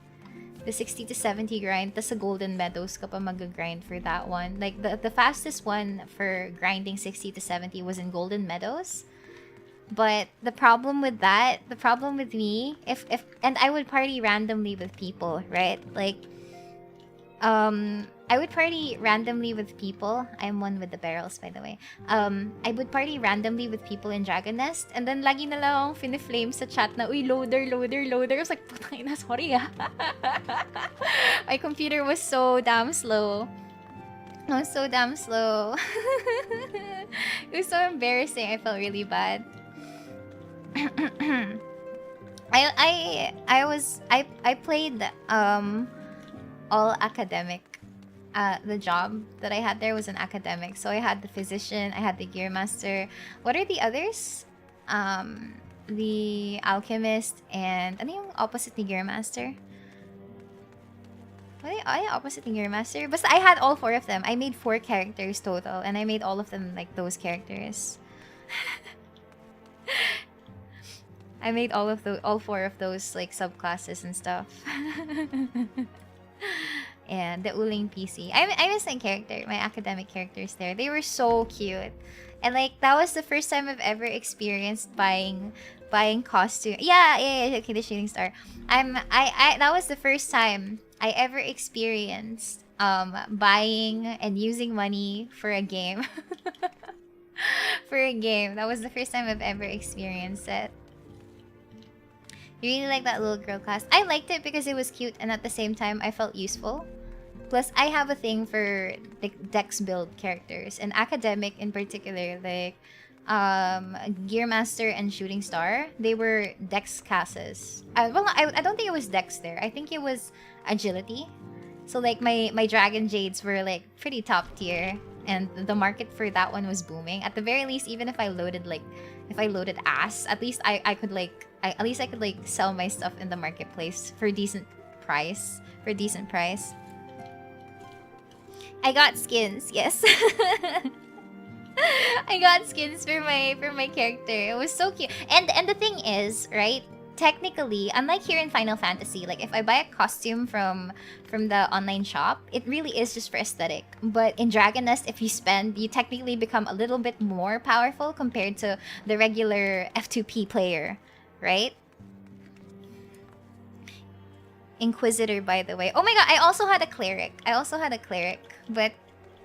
The 60 to 70 grind, tas sa Golden Meadows ka pa mag-grind for that one. Like the fastest one for grinding 60 to 70 was in Golden Meadows. But the problem with me, if and I would party randomly with people, right? Like I would party randomly with people. I'm one with the barrels, by the way. I would party randomly with people in Dragon Nest, and then lagi na lang akong fini-flame sa chat na, uy, loader. I was like, putang ina, sorry ah. My computer was so damn slow. It was so damn slow. It was so embarrassing. I felt really bad. I played all academic. The job that I had there was an academic. So I had the physician, I had the gear master. What are the others? The alchemist, and ano yung opposite ni gear master? What are the opposite ni gear master? But I had all 4 of them. I made 4 characters total, and I made all of them like those characters. I made all 4 of those like subclasses and stuff. And the Uling PC. I miss my academic characters there. They were so cute. And like that was the first time I've ever experienced buying costume. Yeah, okay, the shooting star. That was the first time I ever experienced buying and using money for a game. For a game. That was the first time I've ever experienced it. You really like that little girl class? I liked it because it was cute, and at the same time I felt useful. Plus, I have a thing for the Dex build characters, and academic in particular, like Gear Master and Shooting Star. They were Dex classes. I don't think it was Dex there. I think it was Agility. So like my Dragon Jades were like pretty top tier, and the market for that one was booming. At the very least, even if I loaded ass, at least I could sell my stuff in the marketplace for decent price. I got skins, yes. I got skins for my character. It was so cute. And the thing is, right? technically, unlike here in Final Fantasy, like if I buy a costume from the online shop, it really is just for aesthetic. But in Dragon Nest, if you spend, you technically become a little bit more powerful compared to the regular F2P player, right? Inquisitor, by the way. Oh my god, I also had a cleric. But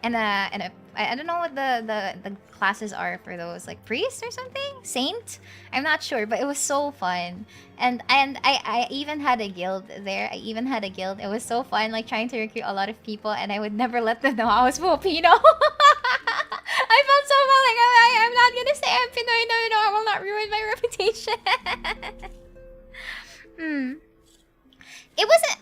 I don't know what the classes are for those, like priest or something, saint. I'm not sure, but it was so fun, and I even had a guild there. It was so fun, like trying to recruit a lot of people, and I would never let them know I was Filipino. I felt so bad, like I'm not gonna say I'm Pinoy. No, I will not ruin my reputation.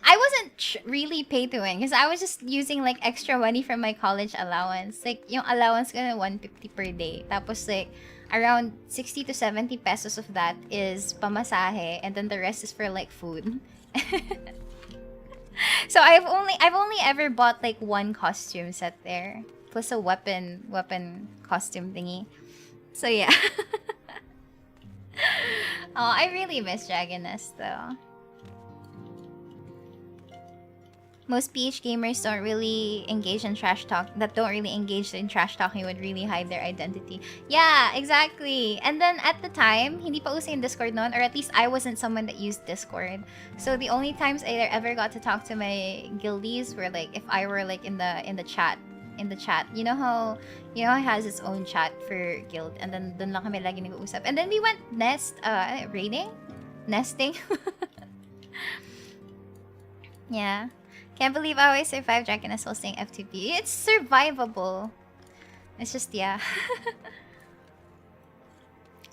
I wasn't really paid to win because I was just using like extra money from my college allowance. Like yung allowance ko na 150 per day. Tapos like around 60 to 70 pesos of that is pamasahe, and then the rest is for like food. So I've only ever bought like one costume set there, plus a weapon costume thingy. So yeah. Oh, I really miss Dragon Nest though. Most PH gamers don't really engage in trash talk. That don't really engage in trash talking would really hide their identity. Yeah, exactly. And then at the time, hindi pa uso yung Discord noon, or at least I wasn't someone that used Discord. So the only times I ever got to talk to my guildies were like if I were like in the chat. You know how it has its own chat for guild, and then dun lang kami lagi nag-uusap. And then we went nesting. Yeah. Can't believe I always survived Dragon Nest while staying F2P. It's survivable. It's just, yeah.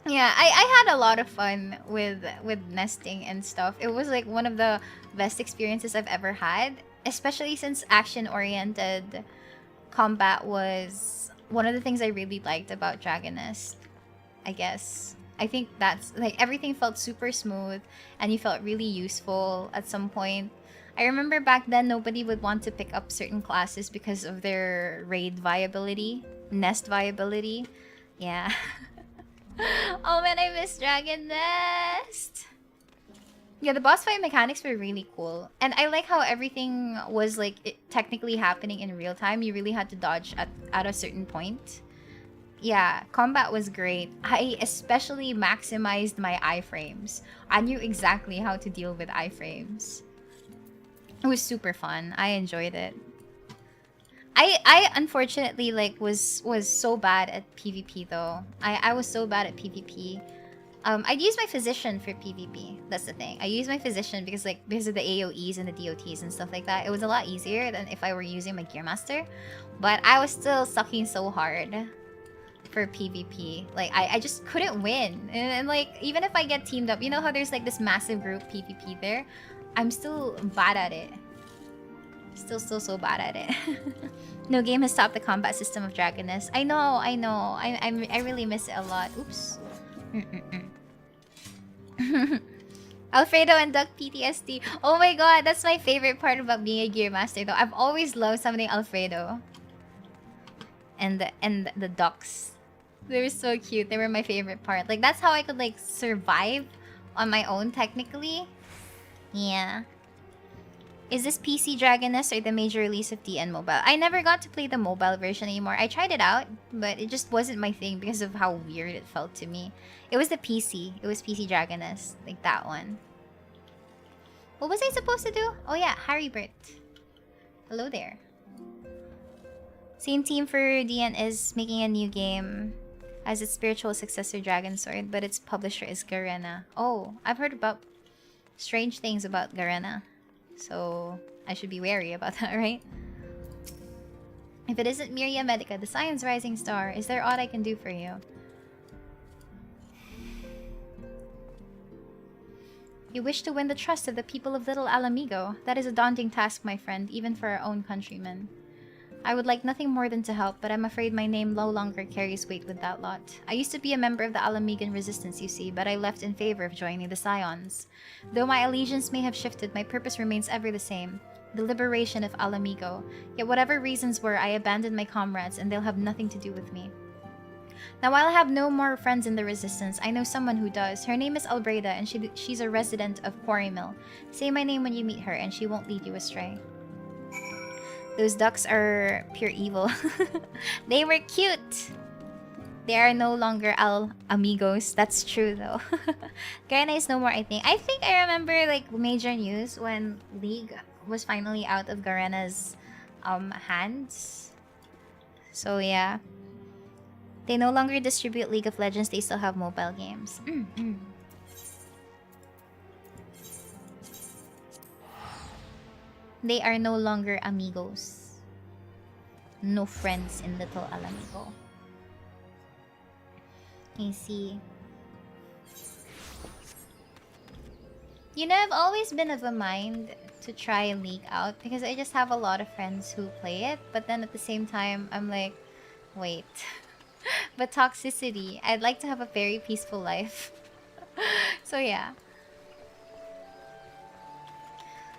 Yeah, I had a lot of fun with nesting and stuff. It was like one of the best experiences I've ever had, especially since action-oriented combat was one of the things I really liked about Dragon Nest, I guess. I think that's, like, everything felt super smooth, and you felt really useful at some point. I remember back then nobody would want to pick up certain classes because of their raid viability, nest viability. Yeah. Oh man, I miss Dragon Nest. Yeah, the boss fight mechanics were really cool. And I like how everything was like technically happening in real time. You really had to dodge at a certain point. Yeah, combat was great. I especially maximized my iframes. I knew exactly how to deal with iframes. It was super fun. I enjoyed it. I unfortunately like was so bad at PvP though. I was so bad at PvP. I'd use my physician for PvP. That's the thing. I use my physician because of the AoEs and the DOTs and stuff like that. It was a lot easier than if I were using my Gearmaster. But I was still sucking so hard for PvP. Like I just couldn't win. And like even if I get teamed up, you know how there's like this massive group PvP there? I'm still bad at it. Still so bad at it. No game has topped the combat system of Dragon Nest. I know. I really miss it a lot. Oops. Alfredo and Duck PTSD. Oh my god, that's my favorite part about being a Gear Master though. I've always loved something Alfredo. And the ducks. They were so cute. They were my favorite part. Like that's how I could like survive on my own technically. Yeah. Is this PC Dragon Nest or the major release of DN Mobile? I never got to play the mobile version anymore. I tried it out, but it just wasn't my thing because of how weird it felt to me. It was the PC. It was PC Dragon Nest. Like that one. What was I supposed to do? Oh yeah, Harrybert. Hello there. Same team for DN is making a new game as its spiritual successor Dragon Sword, but its publisher is Garena. Oh, I've heard about strange things about Garena. So I should be wary about that, right? If it isn't Miria Medica, the science rising star, is there aught I can do for you? You wish to win the trust of the people of Little Alamigo. That is a daunting task, my friend, even for our own countrymen. I would like nothing more than to help, but I'm afraid my name no longer carries weight with that lot. I used to be a member of the Alamigan resistance, you see, but I left in favor of joining the Scions. Though my allegiance may have shifted, my purpose remains ever the same. The liberation of Alamigo. Yet whatever reasons were, I abandoned my comrades and they'll have nothing to do with me. Now, while I have no more friends in the Resistance, I know someone who does. Her name is Albreda, and she's a resident of Quarry Mill. Say my name when you meet her, and she won't lead you astray. Those ducks are pure evil. They were cute! They are no longer amigos. That's true, though. Garena is no more, I think. I think I remember, like, major news when League was finally out of Garena's hands. So, yeah. They no longer distribute League of Legends. They still have mobile games. They are no longer amigos. No friends in Little Alamigo. I see. You know, I've always been of a mind to try League out because I just have a lot of friends who play it. But then at the same time, I'm like, wait. But toxicity. I'd like to have a very peaceful life. So yeah.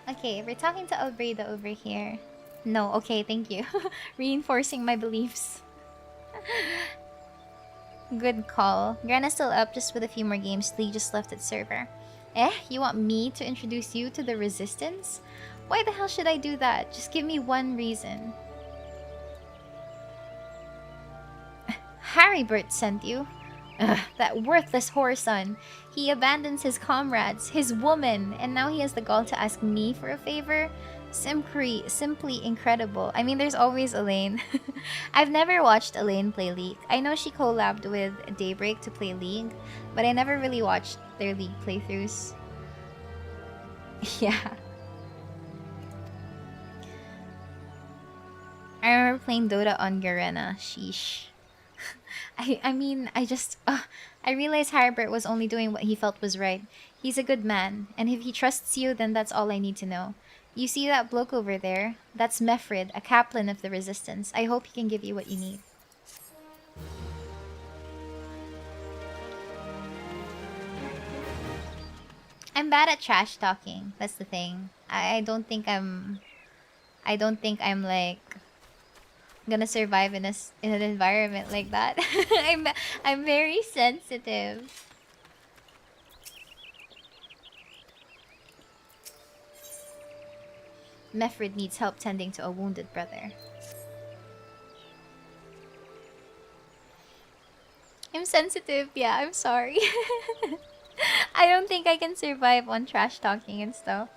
Okay, we're talking to Albreda over here. No, okay, thank you. Reinforcing my beliefs. Good call. Grana's still up, just with a few more games. Lee just left its server. Eh? You want me to introduce you to the Resistance? Why the hell should I do that? Just give me one reason. Harrybert sent you? Ugh, that worthless whoreson. He abandons his comrades, his woman, and now he has the gall to ask me for a favor? Simply incredible. I mean, there's always Elaine. I've never watched Elaine play League. I know she collabed with Daybreak to play League, but I never really watched their League playthroughs. Yeah. I remember playing Dota on Garena. Sheesh. I mean, I realized Harbert was only doing what he felt was right. He's a good man, and if he trusts you, then that's all I need to know. You see that bloke over there? That's Mefrid, a captain of the Resistance. I hope he can give you what you need. I'm bad at trash talking. That's the thing. I don't think I'm like gonna survive in an environment like that. I'm very sensitive. Mefrid needs help tending to a wounded brother. I'm sensitive, yeah, I'm sorry. I don't think I can survive on trash talking and stuff.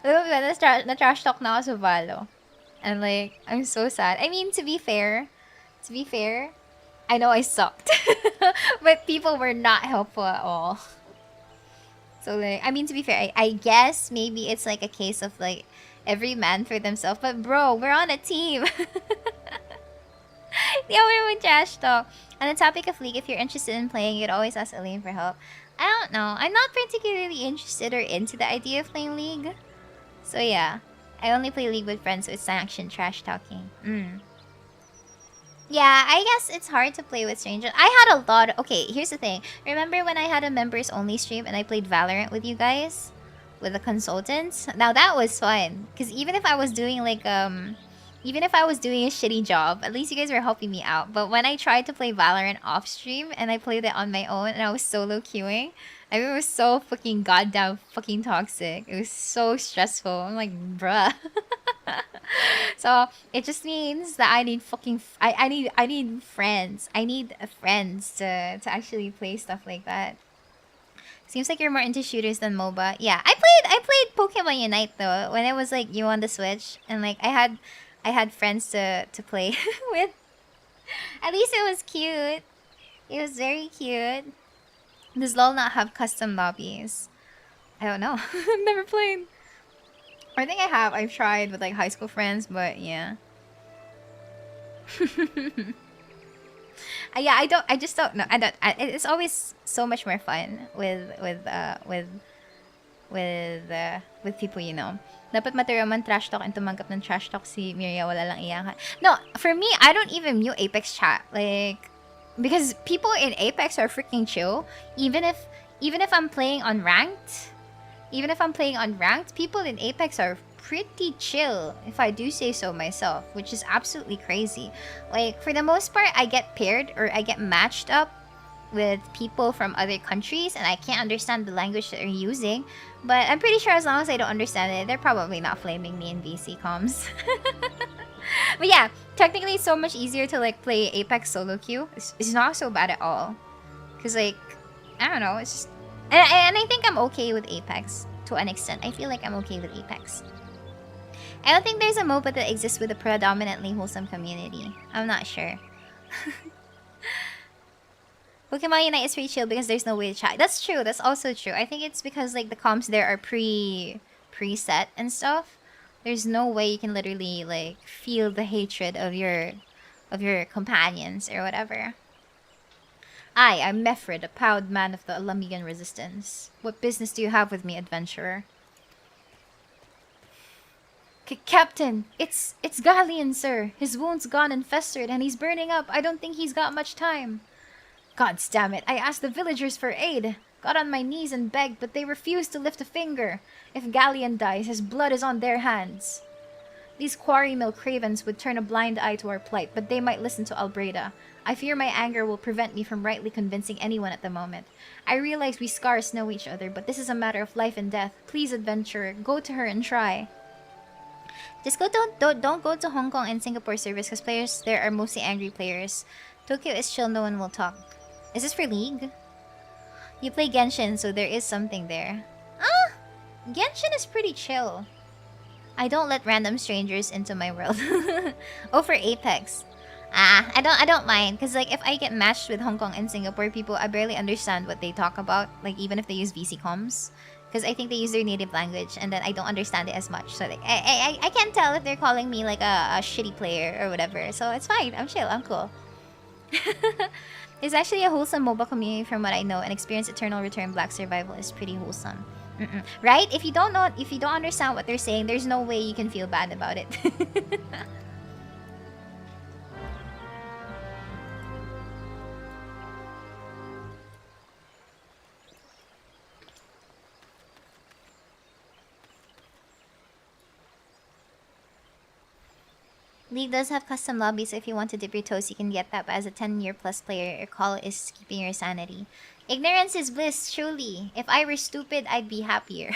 Na-trash talk na ako sa Valo. And like, I'm so sad. I mean, to be fair, I know I sucked. But people were not helpful at all. So like, I mean, to be fair, I guess maybe it's like a case of like, every man for themselves. But bro, we're on a team. Yeah, we're with trash talk. On the topic of League, if you're interested in playing, you'd always ask Elaine for help. I don't know. I'm not particularly interested or into the idea of playing League. So yeah. I only play League with friends, so it's action trash talking. Yeah, I guess it's hard to play with strangers. I had a lot of... Okay, here's the thing. Remember when I had a members-only stream and I played Valorant with you guys? With the consultants? Now that was fun. Because even if I was doing like, even if I was doing a shitty job, at least you guys were helping me out. But when I tried to play Valorant off-stream and I played it on my own and I was solo queuing, I mean, it was so fucking goddamn fucking toxic. It was so stressful. I'm like, bruh. So it just means that I need fucking I need friends. I need friends to actually play stuff like that. Seems like you're more into shooters than MOBA. Yeah, I played Pokemon Unite though when it was like you on the Switch, and like I had friends to play with. At least it was cute. It was very cute. Does LoL not have custom lobbies? I don't know. I've never played. I think I have. I've tried with like high school friends, but yeah. Yeah, I just don't know. It's always so much more fun with people, you know. Dapat matira man trash talk and tumanggap ng trash talk si Miria, wala lang iyakan. No, for me, I don't even mute Apex chat. Like, because people in Apex are freaking chill. Even if I'm playing on ranked, people in Apex are pretty chill, if I do say so myself, which is absolutely crazy. Like, for the most part, I get paired or I get matched up with people from other countries and I can't understand the language that they're using. But I'm pretty sure as long as I don't understand it, they're probably not flaming me in VC comms. But yeah, technically it's so much easier to like play Apex solo queue. It's not so bad at all. Cause like, I don't know, it's just... And I think I'm okay with Apex to an extent. I feel like I'm okay with Apex. I don't think there's a MOBA that exists with a predominantly wholesome community. I'm not sure. Pokemon Unite is pretty chill because there's no way to chat. That's true. That's also true. I think it's because like the comms there are preset and stuff. There's no way you can literally like feel the hatred of your companions or whatever. I'm Mefred, a proud man of the Alamigan resistance. What business do you have with me, adventurer? Captain, it's Galleon, sir. His wound's gone and festered and he's burning up. I don't think he's got much time. God damn it, I asked the villagers for aid. Got on my knees and begged, but they refused to lift a finger. If Galleon dies, his blood is on their hands. These quarry mill cravens would turn a blind eye to our plight, but they might listen to Albreda. I fear my anger will prevent me from rightly convincing anyone at the moment. I realize we scars know each other, but this is a matter of life and death. Please, adventurer, go to her and try. Just don't go to Hong Kong and Singapore service because players there are mostly angry players. Tokyo is chill, no one will talk. Is this for League? You play Genshin, so there is something there. Genshin is pretty chill. I don't let random strangers into my world. Oh, for Apex. I don't mind, because like if I get matched with Hong Kong and Singapore people, I barely understand what they talk about, like even if they use VC comms. Because I think they use their native language and then I don't understand it as much. So like I can't tell if they're calling me like a shitty player or whatever. So it's fine. I'm chill. I'm cool. There's actually a wholesome MOBA community from what I know, and Experience Eternal Return Black Survival is pretty wholesome. Right? If you don't understand what they're saying, there's no way you can feel bad about it. League does have custom lobbies, so if you want to dip your toes, you can get that, but as a 10-year plus player, your call is keeping your sanity. Ignorance is bliss, truly. If I were stupid, I'd be happier.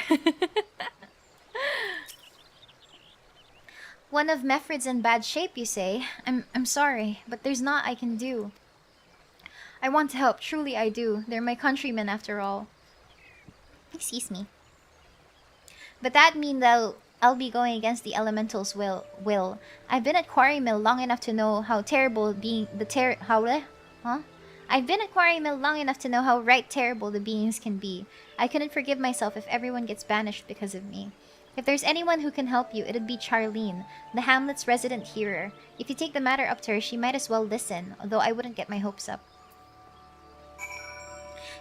One of Mefred's in bad shape, you say? I'm sorry, but there's naught I can do. I want to help, truly I do. They're my countrymen after all. Excuse me. But that means I'll be going against the Elementals' will. I've been at Quarry Mill long enough to know how terrible I've been at Quarry Mill long enough to know how terrible the beings can be. I couldn't forgive myself if everyone gets banished because of me. If there's anyone who can help you, it'd be Charlene, the hamlet's resident hearer. If you take the matter up to her, she might as well listen, although I wouldn't get my hopes up.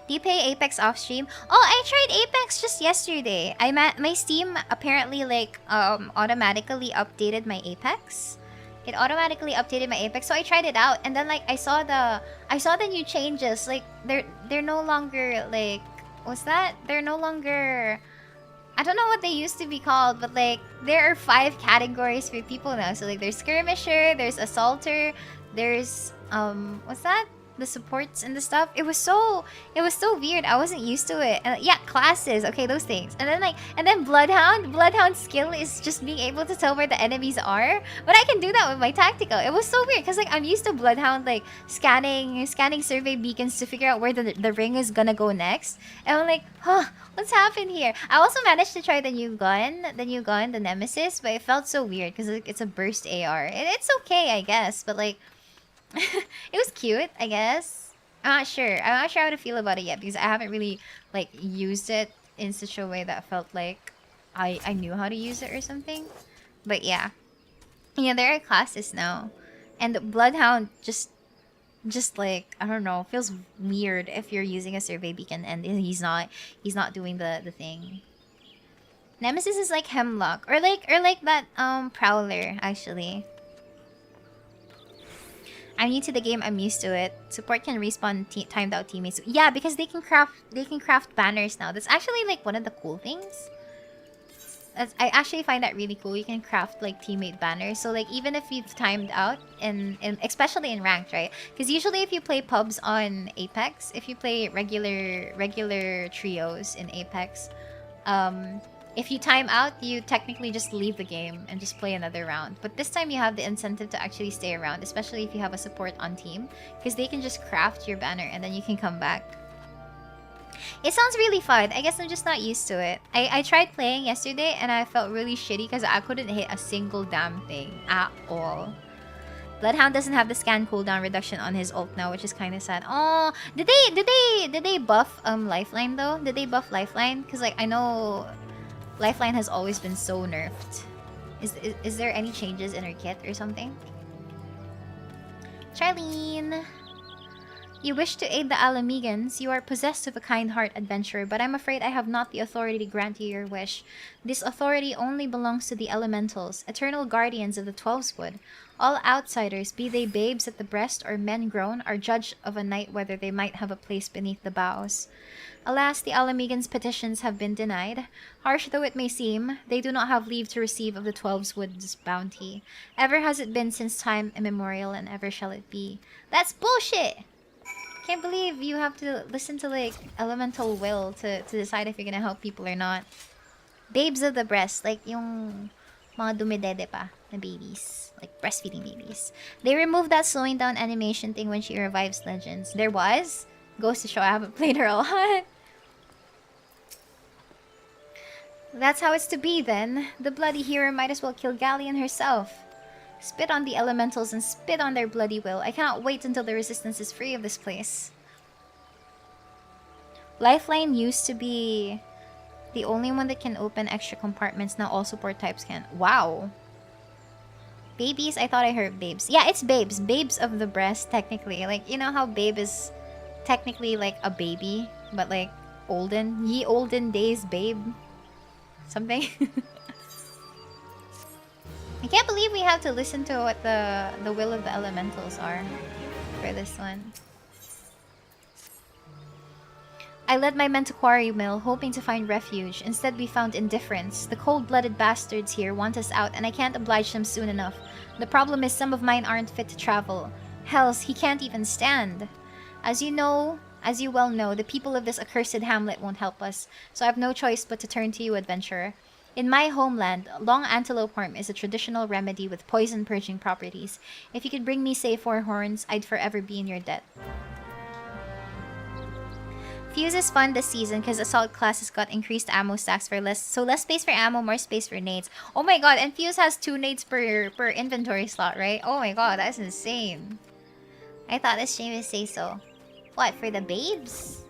Do you play Apex off stream? Oh, I tried Apex just yesterday. My Steam apparently like automatically updated my Apex. It automatically updated my Apex, so I tried it out, and then like I saw the new changes. Like they're no longer like what's that? They're no longer, I don't know what they used to be called, but like there are 5 categories for people now. So like there's skirmisher, there's assaulter, there's what's that? The supports and the stuff. It was so weird. I wasn't used to it. And yeah, classes. Okay, those things. And then Bloodhound. Bloodhound's skill is just being able to tell where the enemies are. But I can do that with my tactical. It was so weird because like I'm used to Bloodhound like scanning survey beacons to figure out where the ring is gonna go next. And I'm like, huh, what's happened here? I also managed to try the new gun, the Nemesis, but it felt so weird because it's a burst AR. And it's okay, I guess, but like it was cute, I guess. I'm not sure how to feel about it yet because I haven't really like used it in such a way that felt like I knew how to use it or something. But yeah, there are classes now, and the Bloodhound just like I don't know, feels weird if you're using a survey beacon and he's not doing the thing. Nemesis is like Hemlock or like that Prowler actually. I'm new to the game, I'm used to it. Support can respawn timed out teammates. Yeah, because they can craft banners now. That's actually like one of the cool things. I actually find that really cool. You can craft like teammate banners. So like even if you've timed out in especially in ranked, right? Because usually if you play pubs on Apex, if you play regular trios in Apex, um, if you time out, you technically just leave the game and just play another round. But this time you have the incentive to actually stay around, especially if you have a support on team, because they can just craft your banner and then you can come back. It sounds really fun. I guess I'm just not used to it. I tried playing yesterday and I felt really shitty because I couldn't hit a single damn thing at all. Bloodhound doesn't have the scan cooldown reduction on his ult now, which is kind of sad. Oh, did they buff Lifeline though? Did they buff Lifeline? Because like I know Lifeline has always been so nerfed. Is there any changes in her kit or something? Charlene, you wish to aid the Alamegans. You are possessed of a kind heart, adventurer, but I'm afraid I have not the authority to grant you your wish. This authority only belongs to the Elementals, eternal guardians of the 12's Wood. All outsiders, be they babes at the breast or men grown, are judged of a night whether they might have a place beneath the boughs. Alas, the Alamegans' petitions have been denied. Harsh though it may seem, they do not have leave to receive of the 12's Wood's bounty. Ever has it been since time immemorial, and ever shall it be. That's bullshit! Can't believe you have to listen to like elemental will to decide if you're gonna help people or not. Babes of the breast, like yung mga dumidede pa na babies, like breastfeeding babies. They removed that slowing down animation thing when she revives legends. There was? Goes to show I haven't played her a lot. That's how it's to be then. The bloody hero might as well kill Galleon herself. Spit on the elementals and spit on their bloody will. I cannot wait until the resistance is free of this place. Lifeline used to be the only one that can open extra compartments. Now all support types can. Wow. Babies? I thought I heard babes. Yeah, it's babes. Babes of the breast, technically. Like, you know how babe is technically like a baby, but like olden. Ye olden days, babe. Something. I can't believe we have to listen to what the will of the elementals are for this one. I led my men to quarry mill, hoping to find refuge. Instead, we found indifference. The cold-blooded bastards here want us out, and I can't oblige them soon enough. The problem is some of mine aren't fit to travel. Hells, he can't even stand. As you well know, the people of this accursed hamlet won't help us, so I have no choice but to turn to you, adventurer. In my homeland, long antelope horn is a traditional remedy with poison purging properties. If you could bring me say 4 horns, I'd forever be in your debt. Fuse is fun this season because assault classes got increased ammo stacks for less space for ammo, more space for nades. Oh my god, and Fuse has 2 nades per inventory slot, right? Oh my god, that's insane. I thought this stream would say so. What, for the babes?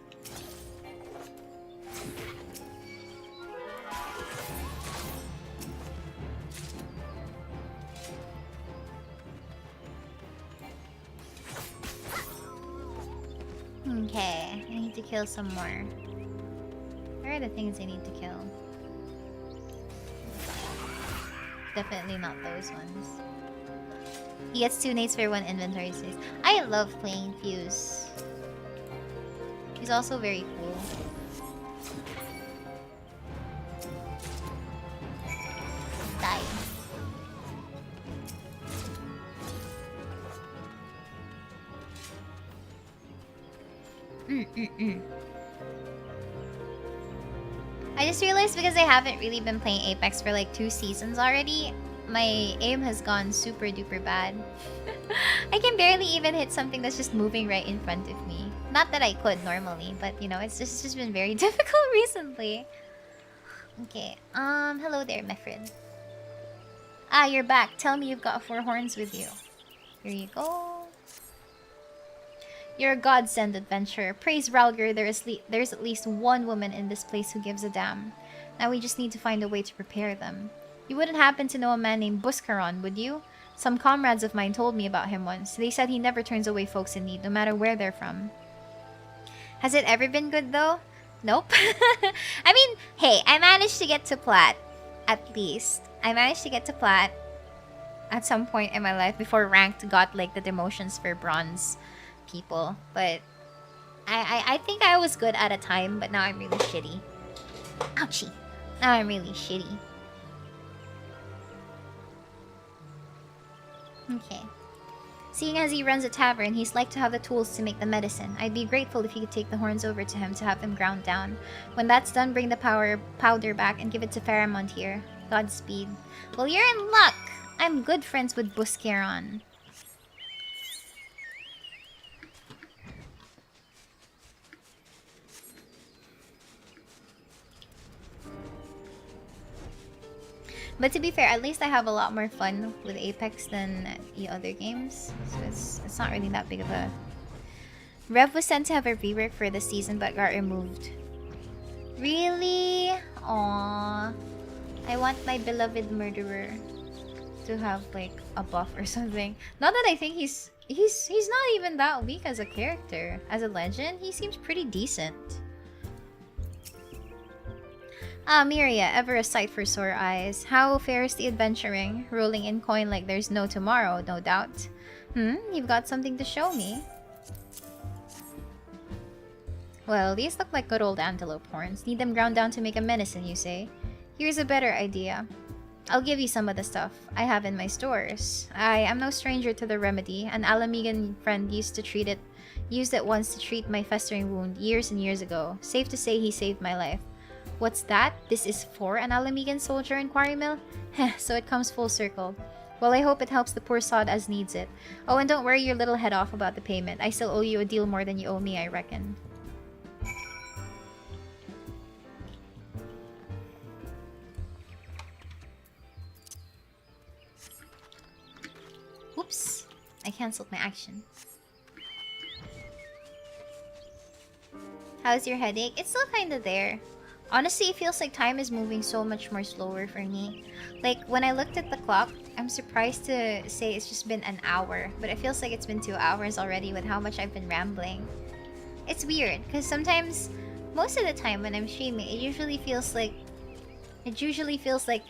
Okay, I need to kill some more. Where are the things I need to kill? Definitely not those ones. He gets 2 nades for 1 inventory space. I love playing Fuse. He's also very cool. Die. I just realized because I haven't really been playing Apex for like 2 seasons already, my aim has gone super duper bad. I can barely even hit something that's just moving right in front of me. Not that I could normally, but you know, it's just been very difficult recently. Okay, hello there, my friend. Ah, you're back. Tell me you've got 4 horns with you. Here you go. You're a godsend, adventurer. Praise Ralger, there's at least one woman in this place who gives a damn. Now we just need to find a way to prepare them. You wouldn't happen to know a man named Buscaron, would you? Some comrades of mine told me about him once. They said he never turns away folks in need, no matter where they're from. Has it ever been good, though? Nope. I mean, hey, I managed to get to Plat. At least. I managed to get to Plat at some point in my life before Ranked got, like, the demotions for Bronze people. But I think I was good at a time, but now I'm really shitty. Ouchie. Now I'm really shitty. Okay. Seeing as he runs a tavern, he's like to have the tools to make the medicine. I'd be grateful if you could take the horns over to him to have them ground down. When that's done, bring the powder back and give it to Pharamond here. Godspeed. Well, you're in luck! I'm good friends with Buscaron. But to be fair, at least I have a lot more fun with Apex than the other games. So it's not really that big of a... Rev was sent to have a rework for this season but got removed. Really? Aww. I want my beloved murderer to have like a buff or something. Not that I think he's not even that weak as a character. As a legend, he seems pretty decent. Ah, Miria, ever a sight for sore eyes. How fares the adventuring? Rolling in coin like there's no tomorrow, no doubt. You've got something to show me. Well, these look like good old antelope horns. Need them ground down to make a medicine, you say? Here's a better idea. I'll give you some of the stuff I have in my stores. I am no stranger to the remedy. An Alamigan friend used it once to treat my festering wound years and years ago. Safe to say he saved my life. What's that? This is for an Alamigan soldier in Quarrymill? Heh, so it comes full circle. Well, I hope it helps the poor sod as needs it. Oh, and don't worry your little head off about the payment. I still owe you a deal more than you owe me, I reckon. Oops, I cancelled my action. How's your headache? It's still kinda there. Honestly, it feels like time is moving so much more slower for me. Like, when I looked at the clock, I'm surprised to say it's just been an hour. But it feels like it's been 2 hours already with how much I've been rambling. It's weird, because sometimes, most of the time when I'm streaming, it usually feels like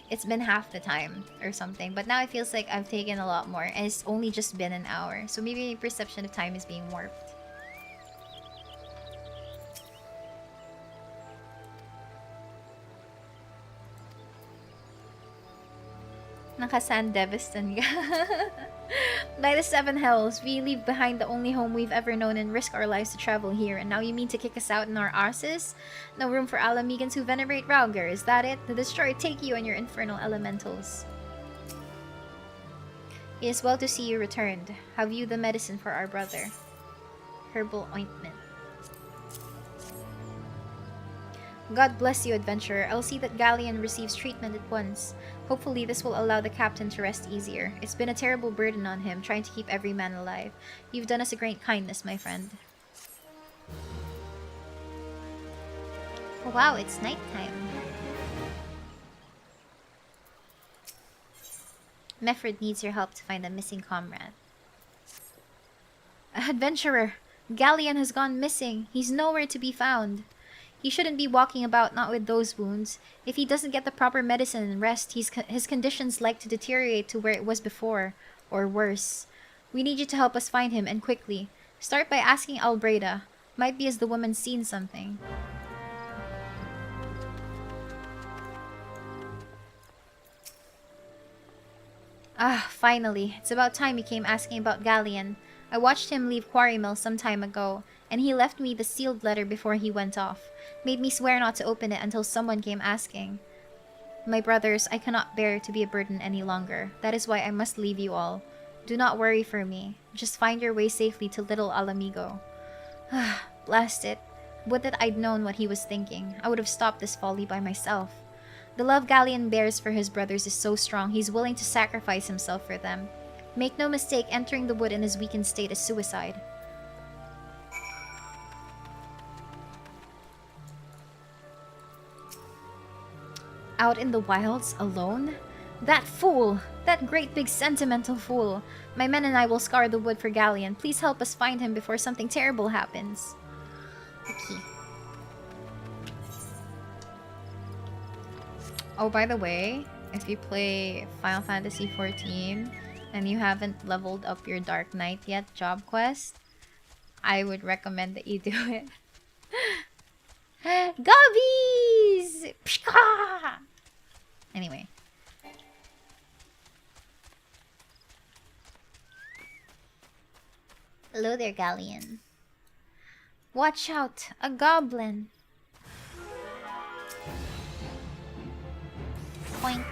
it's been half the time or something. But now it feels like I've taken a lot more and it's only just been an hour. So maybe my perception of time is being warped. Nakasan Deviston ka. By the seven hells, we leave behind the only home we've ever known and risk our lives to travel here. And now you mean to kick us out in our arses? No room for Alamigans who venerate Rauger, is that it? The destroyer take you and your infernal elementals. It is well to see you returned. Have you the medicine for our brother? Herbal ointment. God bless you, adventurer. I'll see that Galleon receives treatment at once. Hopefully this will allow the captain to rest easier. It's been a terrible burden on him, trying to keep every man alive. You've done us a great kindness, my friend. Oh, wow, it's nighttime. Meffred needs your help to find a missing comrade. Adventurer! Galleon has gone missing. He's nowhere to be found. He shouldn't be walking about not with those wounds. If he doesn't get the proper medicine and rest, his condition's like to deteriorate to where it was before, or worse. We need you to help us find him, and quickly. Start by asking Albreda. Might be as the woman's seen something. Ah, finally. It's about time you came asking about Galleon. I watched him leave Quarrymill some time ago, and he left me the sealed letter before he went off. Made me swear not to open it until someone came asking. My brothers, I cannot bear to be a burden any longer. That is why I must leave you all. Do not worry for me. Just find your way safely to little Alamigo. Blast it. Would that I'd known what he was thinking. I would have stopped this folly by myself. The love Galleon bears for his brothers is so strong, he's willing to sacrifice himself for them. Make no mistake, entering the wood in his weakened state is suicide. Out in the wilds, alone? That fool! That great big sentimental fool! My men and I will scour the wood for Galleon. Please help us find him before something terrible happens. Okay. Oh, by the way, if you play Final Fantasy XIV and you haven't leveled up your Dark Knight yet job quest, I would recommend that you do it. Gobbies! Pshka! Anyway. Hello there, Galleon. Watch out, a goblin. Point.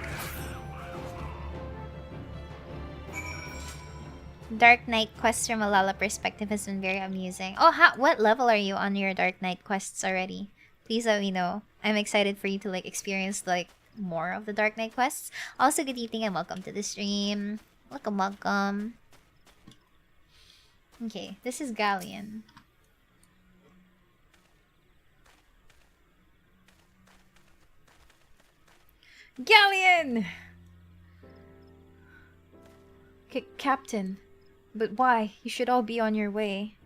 Dark Knight quests from a Lala perspective has been very amusing. Oh, what level are you on your Dark Knight quests already? Please let me know. I'm excited for you to like experience like more of the Dark Knight quests. Also, good evening and welcome to the stream. Welcome, welcome. Okay, this is Galleon. Galleon! Captain. But why? You should all be on your way.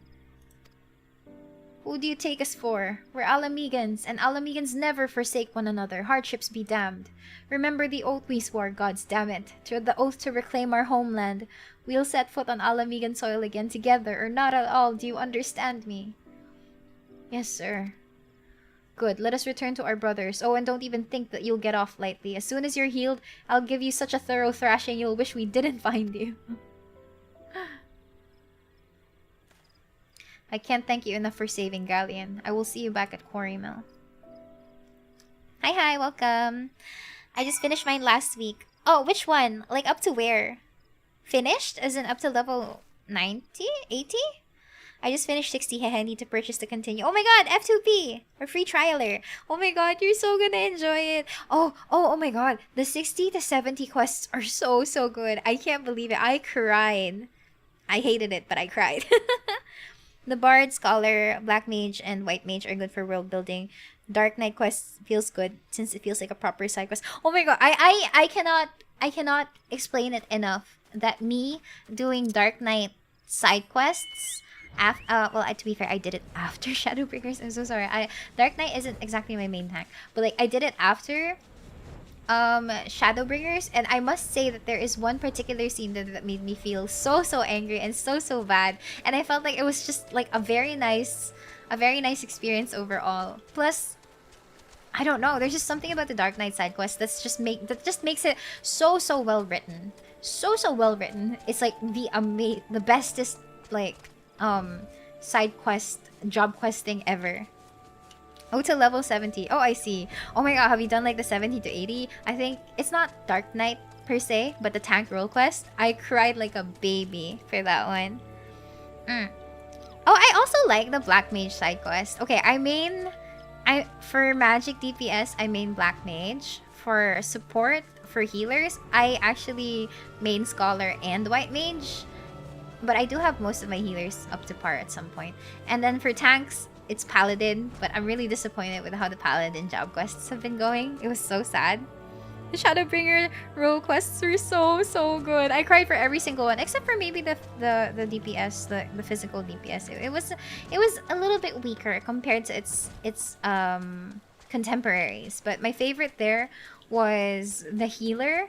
Who do you take us for? We're Alamegans, and Alamegans never forsake one another. Hardships be damned. Remember the oath we swore, gods damn it. To the oath to reclaim our homeland. We'll set foot on Alamegan soil again together, or not at all. Do you understand me? Yes, sir. Good, let us return to our brothers. Oh, and don't even think that you'll get off lightly. As soon as you're healed, I'll give you such a thorough thrashing you'll wish we didn't find you. I can't thank you enough for saving Galleon. I will see you back at Quarry Mill. Hi, welcome. I just finished mine last week. Oh, which one? Like up to where? Finished? As in up to level 90? 80? I just finished 60. I need to purchase to continue. Oh my god, F2P! Or free trialer. Oh my god, you're so gonna enjoy it. Oh my god. The 60 to 70 quests are so good. I can't believe it. I cried. I hated it, but I cried. The Bard, Scholar, Black Mage, and White Mage are good for world building. Dark Knight quest feels good since it feels like a proper side quest. Oh my god, I cannot explain it enough that me doing Dark Knight side quests to be fair, I did it after Shadowbringers. I'm so sorry. Dark Knight isn't exactly my main tank, but like I did it after Shadowbringers, and I must say that there is one particular scene that made me feel so angry and so bad, and I felt like it was just like a very nice experience overall. Plus, I don't know, there's just something about the Dark Knight side quest that just makes it so well written, so well written. It's like the bestest like side quest job questing ever. Oh, to level 70. Oh, I see. Oh my god, have you done like the 70 to 80? I think it's not Dark Knight per se, but the tank role quest. I cried like a baby for that one. Oh, I also like the Black Mage side quest. Okay, for magic DPS, I main Black Mage. For support, for healers, I actually main Scholar and White Mage. But I do have most of my healers up to par at some point. And then for tanks, it's Paladin, but I'm really disappointed with how the Paladin job quests have been going. It was so sad. The Shadowbringer role quests were so good. I cried for every single one, except for maybe the DPS, the physical DPS. It was a little bit weaker compared to its contemporaries. But my favorite there was the healer.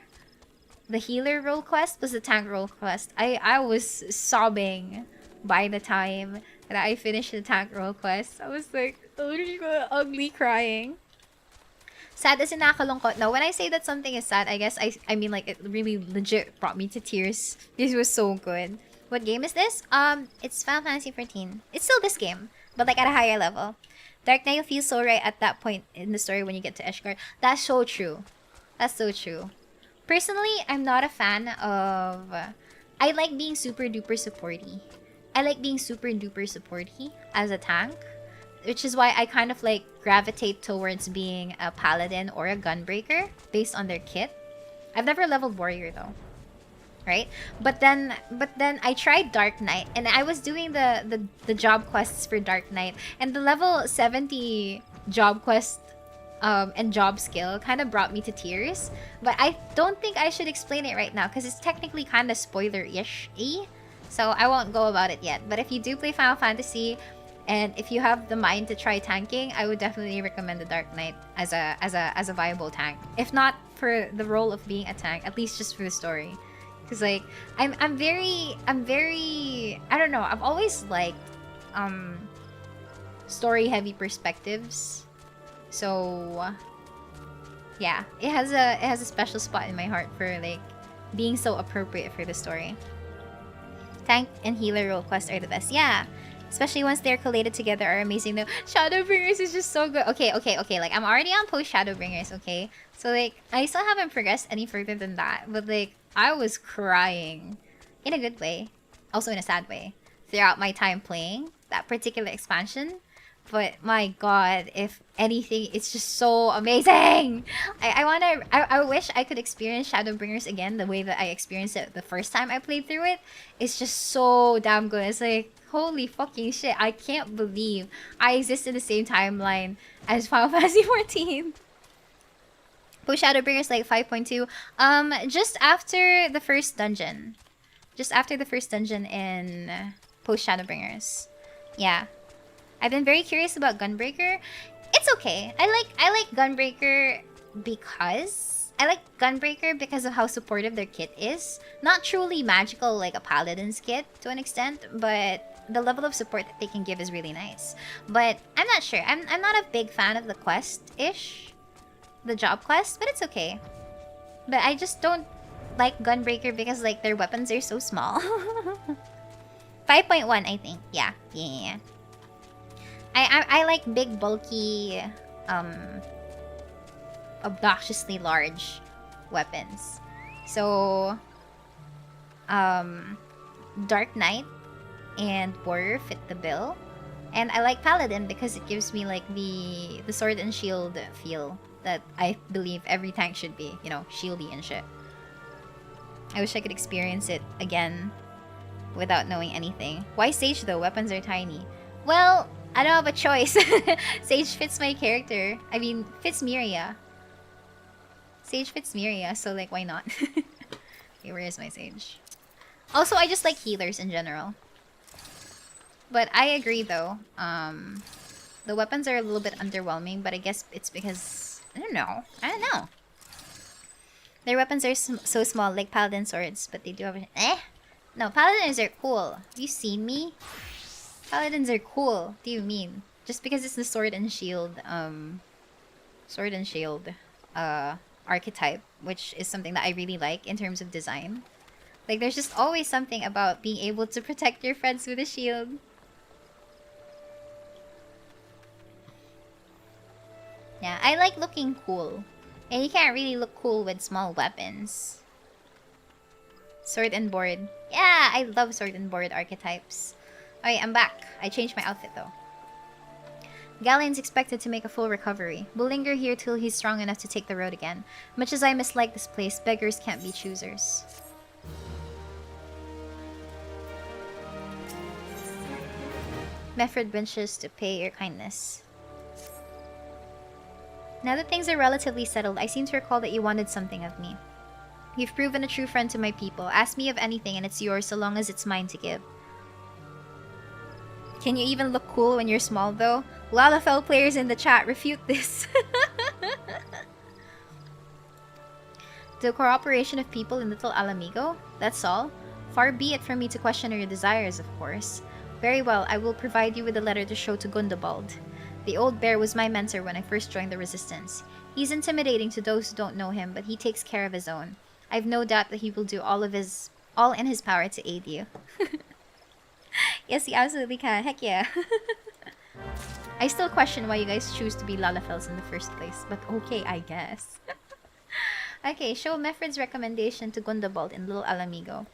The healer role quest was the tank role quest. I was sobbing by the time that I finished the tank role quest. I was like, ugly crying. Sad as in nakakalungkot. No, when I say that something is sad, I guess I mean like it really legit brought me to tears. This was so good. What game is this? It's Final Fantasy 14. It's still this game, but like at a higher level. Dark Knight feels so right at that point in the story when you get to Eshgard. That's so true. That's so true. Personally, I'm not a fan of... I like being super duper supporty. I like being super duper supporty as a tank, which is why I kind of like gravitate towards being a paladin or a gunbreaker based on their kit. I've never leveled warrior though, right? But then I tried Dark Knight, and I was doing the job quests for Dark Knight, and the level 70 job quest and job skill kind of brought me to tears. But I don't think I should explain it right now because it's technically kind of spoiler-ish-y. So I won't go about it yet. But if you do play Final Fantasy, and if you have the mind to try tanking, I would definitely recommend the Dark Knight as a viable tank. If not for the role of being a tank, at least just for the story. Because like I'm very I don't know, I've always liked story heavy perspectives. So yeah, it has a special spot in my heart for like being so appropriate for the story. Tank and healer role quests are the best. Yeah. Especially once they're collated together are amazing though. Shadowbringers is just so good. Okay. Like, I'm already on post Shadowbringers, okay? So, like, I still haven't progressed any further than that. But, like, I was crying. In a good way. Also in a sad way. Throughout my time playing that particular expansion. But, my god, if anything, it's just so amazing! I wish I could experience Shadowbringers again the way that I experienced it the first time I played through it. It's just so damn good. It's like, holy fucking shit, I can't believe I exist in the same timeline as Final Fantasy 14. Post Shadowbringers like 5.2. Just after the first dungeon. Just after the first dungeon in Post Shadowbringers. Yeah. I've been very curious about Gunbreaker. It's okay. I like Gunbreaker because of how supportive their kit is. Not truly magical like a paladin's kit to an extent, but the level of support that they can give is really nice. But I'm not sure. I'm not a big fan of the quest-ish. The job quest, but it's okay. But I just don't like Gunbreaker because like their weapons are so small. 5.1 I think. Yeah. I like big, bulky, obnoxiously large weapons. So, Dark Knight and Warrior fit the bill. And I like Paladin because it gives me like the sword and shield feel that I believe every tank should be. You know, shieldy and shit. I wish I could experience it again without knowing anything. Why Sage though? Weapons are tiny. Well, I don't have a choice. Sage fits my character. I mean, fits Miria. Sage fits Miria, so like, why not? Okay, where is my Sage? Also, I just like healers in general. But I agree though. The weapons are a little bit underwhelming, but I guess it's because... I don't know. Their weapons are so small, like Paladin swords, but they do have... No, Paladins are cool. Have you seen me? Paladins are cool. What do you mean? Just because it's the sword and shield archetype, which is something that I really like in terms of design. Like, there's just always something about being able to protect your friends with a shield. Yeah, I like looking cool. And you can't really look cool with small weapons. Sword and board. Yeah, I love sword and board archetypes. Alright, I'm back. I changed my outfit though. Galleon's expected to make a full recovery. We'll linger here till he's strong enough to take the road again. Much as I mislike this place, beggars can't be choosers. Meffred wishes to pay your kindness. Now that things are relatively settled, I seem to recall that you wanted something of me. You've proven a true friend to my people. Ask me of anything and it's yours so long as it's mine to give. Can you even look cool when you're small though? Lalafell players in the chat refute this. The cooperation of people in Little Alamigo? That's all? Far be it from me to question your desires, of course. Very well, I will provide you with a letter to show to Gundobald. The old bear was my mentor when I first joined the Resistance. He's intimidating to those who don't know him, but he takes care of his own. I've no doubt that he will do all in his power to aid you. Yes, he absolutely can. Heck yeah. I still question why you guys choose to be Lalafells in the first place, but okay, I guess. Okay, show Meffred's recommendation to Gundobald in Little Alamigo.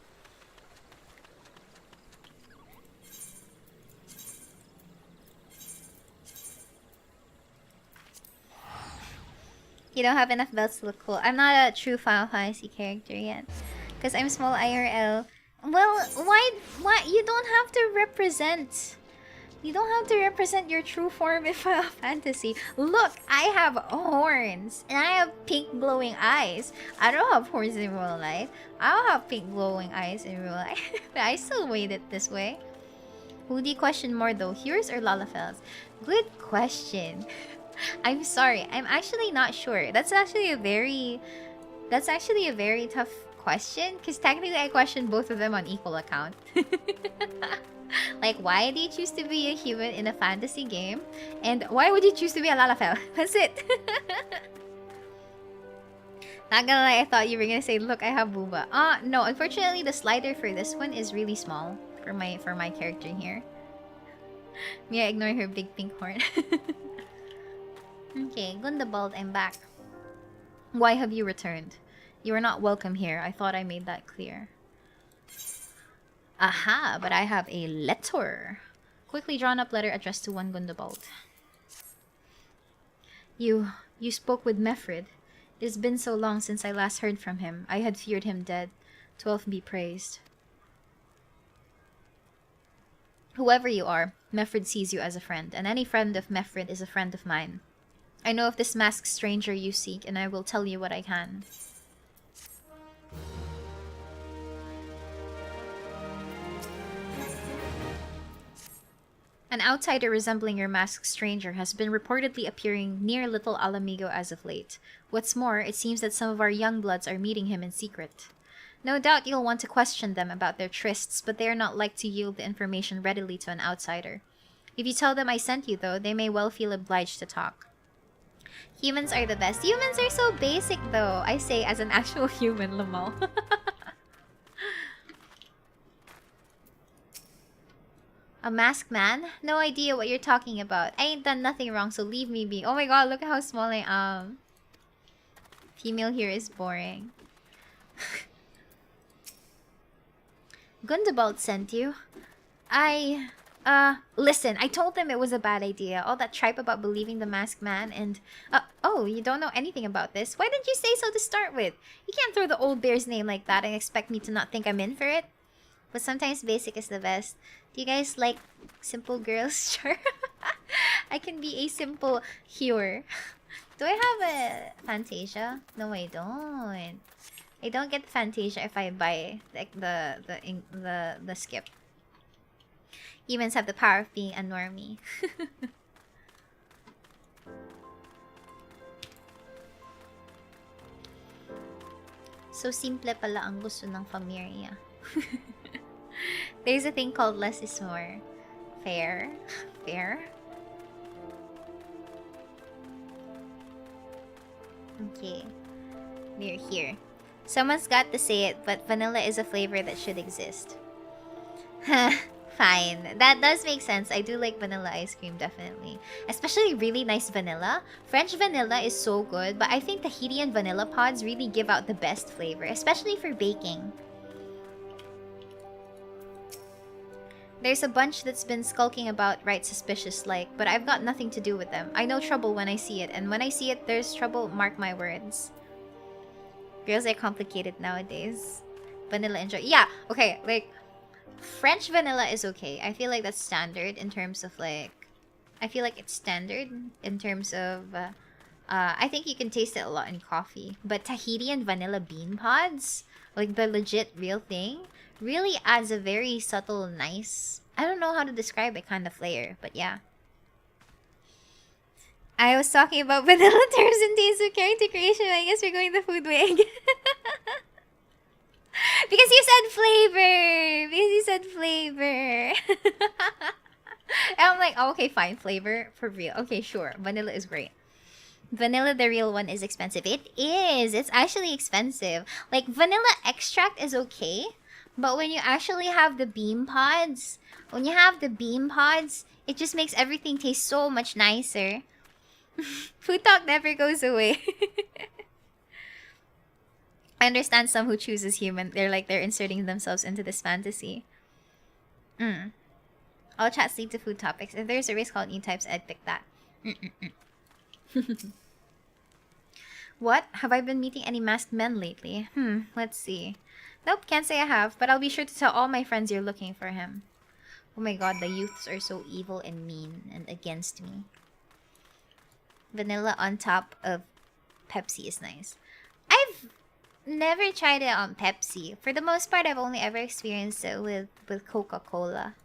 You don't have enough belts to look cool. I'm not a true Final Fantasy character yet. Because I'm small IRL. Well, why? You don't have to represent. You don't have to represent your true form in Final Fantasy. Look, I have horns. And I have pink glowing eyes. I don't have horns in real life. I don't have pink glowing eyes in real life. But I still weighed it this way. Who do you question more though? Heroes or Lalafells? Good question. I'm sorry. I'm actually not sure. That's actually a very tough question. Because technically I question both of them on equal account. Like, why do you choose to be a human in a fantasy game? And why would you choose to be a Lalafell? That's it. Not gonna lie, I thought you were gonna say, look, I have booba. No, unfortunately the slider for this one is really small for my character here. Mia ignore her big pink horn. Okay, Gundabald, I'm back. Why have you returned? You are not welcome here. I thought I made that clear. Aha, but I have a letter. Quickly drawn up letter addressed to one Gundabald. You spoke with Mefrid. It has been so long since I last heard from him. I had feared him dead. 12 be praised. Whoever you are, Mefrid sees you as a friend, and any friend of Mefrid is a friend of mine. I know of this masked stranger you seek, and I will tell you what I can. An outsider resembling your masked stranger has been reportedly appearing near Little Alamigo as of late. What's more, it seems that some of our young bloods are meeting him in secret. No doubt you'll want to question them about their trysts, but they are not like to yield the information readily to an outsider. If you tell them I sent you, though, they may well feel obliged to talk. Humans are the best. Humans are so basic, though. I say as an actual human, Lamal. A masked man? No idea what you're talking about. I ain't done nothing wrong, so leave me be. Oh my god, look at how small I am. Female here is boring. Gundabald sent you. Listen, I told them it was a bad idea. All that tripe about believing the masked man and... oh, you don't know anything about this? Why didn't you say so to start with? You can't throw the old bear's name like that and expect me to not think I'm in for it. But sometimes basic is the best. Do you guys like simple girls? Sure. I can be a simple hewer. Do I have a Fantasia? No, I don't. I don't get Fantasia if I buy the skip. Humans have the power of being a normie. So simple pala ang gusto ng famiria. There's a thing called less is more. Fair? Fair? Okay. We're here. Someone's got to say it, but vanilla is a flavor that should exist. Fine. That does make sense. I do like vanilla ice cream, definitely. Especially really nice vanilla. French vanilla is so good, but I think Tahitian vanilla pods really give out the best flavor, especially for baking. There's a bunch that's been skulking about right suspicious-like, but I've got nothing to do with them. I know trouble when I see it, and when I see it, there's trouble, mark my words. Girls are complicated nowadays. Vanilla enjoy. Yeah, okay, like... French vanilla is okay. I feel like that's standard in terms of like... I feel like it's standard in terms of... I think you can taste it a lot in coffee. But Tahitian vanilla bean pods, like the legit real thing, really adds a very subtle, nice... I don't know how to describe it kind of flair, but yeah. I was talking about vanilla terms in days of character creation. I guess we're going the food way again. Because you said flavor! Because you said flavor! And I'm like, oh, okay, fine. Flavor for real. Okay, sure. Vanilla is great. Vanilla, the real one, is expensive. It is! It's actually expensive. Like, vanilla extract is okay. But when you actually have the bean pods... When you have the bean pods, it just makes everything taste so much nicer. Food talk never goes away. I understand some who chooses human. They're inserting themselves into this fantasy. All chats lead to food topics. If there's a race called E-types, I'd pick that. What? Have I been meeting any masked men lately? Let's see. Nope, can't say I have, but I'll be sure to tell all my friends you're looking for him. Oh my god, the youths are so evil and mean and against me. Vanilla on top of Pepsi is nice. I've never tried it on Pepsi. For the most part, I've only ever experienced it with Coca-Cola.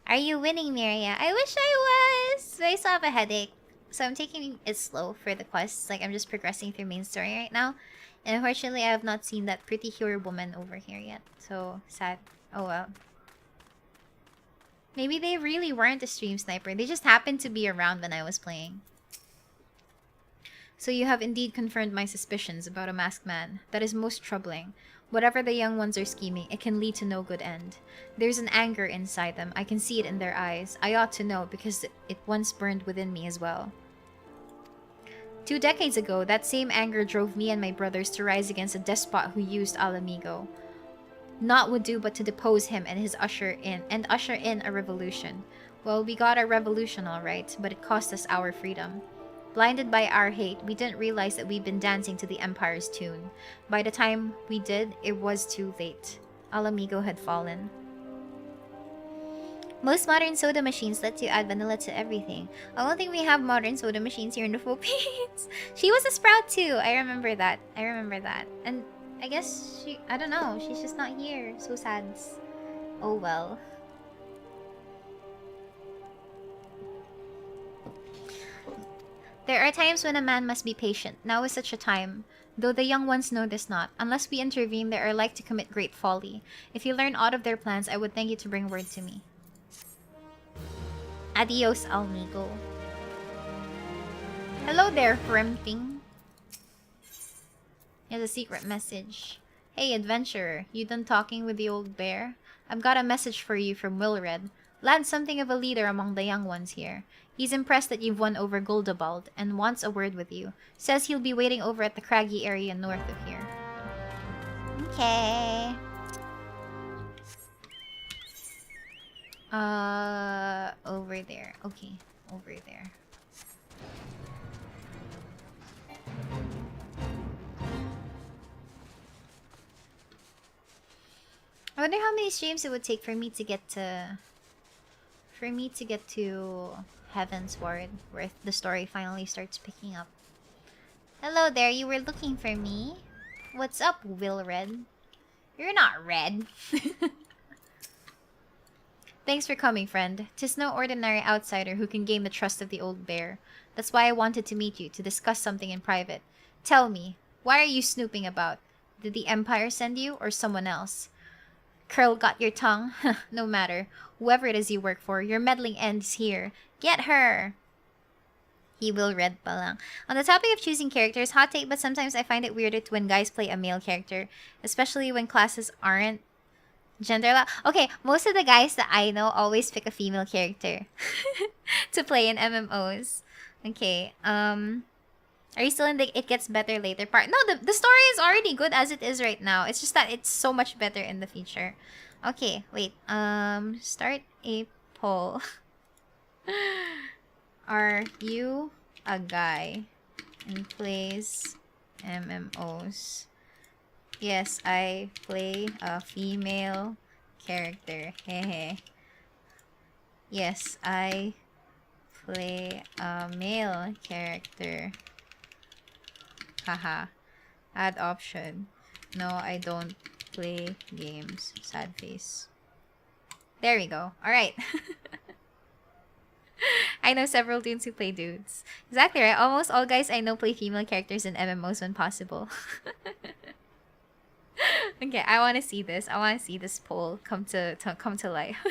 Are you winning, Miria? I wish I was! But I still have a headache. So I'm taking it slow for the quests. Like, I'm just progressing through main story right now. And unfortunately, I have not seen that pretty hero woman over here yet. So, sad. Oh well. Maybe they really weren't a stream sniper. They just happened to be around when I was playing. So you have indeed confirmed my suspicions about a masked man. That is most troubling. Whatever the young ones are scheming, it can lead to no good end. There's an anger inside them. I can see it in their eyes. I ought to know because it once burned within me as well. 2 decades ago, that same anger drove me and my brothers to rise against a despot who used Mhigo. Naught would do but to depose him and usher in a revolution. Well, we got our revolution all right, but it cost us our freedom. Blinded by our hate, we didn't realize that we'd been dancing to the Empire's tune. By the time we did, it was too late. Mhigo had fallen. Most modern soda machines let you add vanilla to everything. I don't think we have modern soda machines here in the Philippines. She was a sprout too. I remember that. And I guess I don't know. She's just not here. So sad. Oh well. There are times when a man must be patient. Now is such a time. Though the young ones know this not. Unless we intervene, they are like to commit great folly. If you learn aught of their plans, I would thank you to bring word to me. Adios, Mhigo. Hello there, Fremting. Here's a secret message. Hey, adventurer. You done talking with the old bear? I've got a message for you from Wilred. Lad's something of a leader among the young ones here. He's impressed that you've won over Goldabald and wants a word with you. Says he'll be waiting over at the craggy area north of here. Okay. Over there. Okay, over there. I wonder how many streams it would take for me to get to... Heaven's Ward, where the story finally starts picking up. Hello there, you were looking for me? What's up, Wilred? You're not red. Thanks for coming, friend. 'Tis no ordinary outsider who can gain the trust of the old bear. That's why I wanted to meet you, to discuss something in private. Tell me, why are you snooping about? Did the Empire send you, or someone else? Curl got your tongue? No matter. Whoever it is you work for, your meddling ends here. Get her! He will read palang. On the topic of choosing characters, hot take, but sometimes I find it weirder when guys play a male character. Especially when classes aren't gender. Okay, most of the guys that I know always pick a female character to play in MMOs. Okay, are you still in the it gets better later part? No, the story is already good as it is right now. It's just that it's so much better in the future. Okay, wait. Start a poll. Are you a guy and plays MMOs? Yes, I play a female character. Hehe. Yes, I play a male character. Haha. Add option. No, I don't play games. Sad face. There we go. Alright. I know several dudes who play dudes. Exactly right. Almost all guys I know play female characters in MMOs when possible. Okay, I want to see this. I want to see this poll come to life.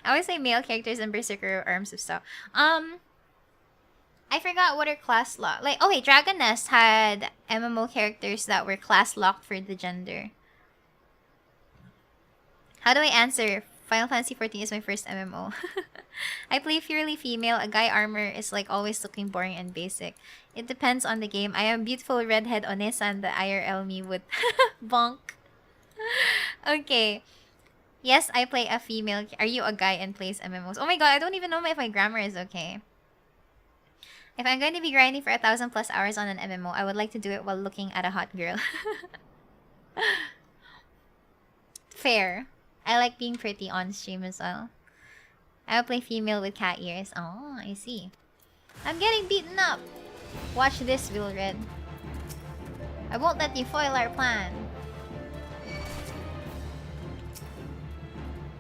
I always say male characters in Berserker Arms of Stuff. I forgot what are class locked. Like, okay, Dragon Nest had MMO characters that were class locked for the gender. How do I answer? Final Fantasy 14 is my first MMO. I play purely female. A guy armor is like always looking boring and basic. It depends on the game. I am beautiful redhead Onesan, the IRL me would bonk. Okay. Yes, I play a female. Are you a guy and plays MMOs? Oh my god, I don't even know if my grammar is okay. If I'm going to be grinding for 1,000+ hours on an MMO, I would like to do it while looking at a hot girl. Fair. I like being pretty on stream as well. I'll play female with cat ears. Oh, I see. I'm getting beaten up. Watch this, Wilred. I won't let you foil our plan.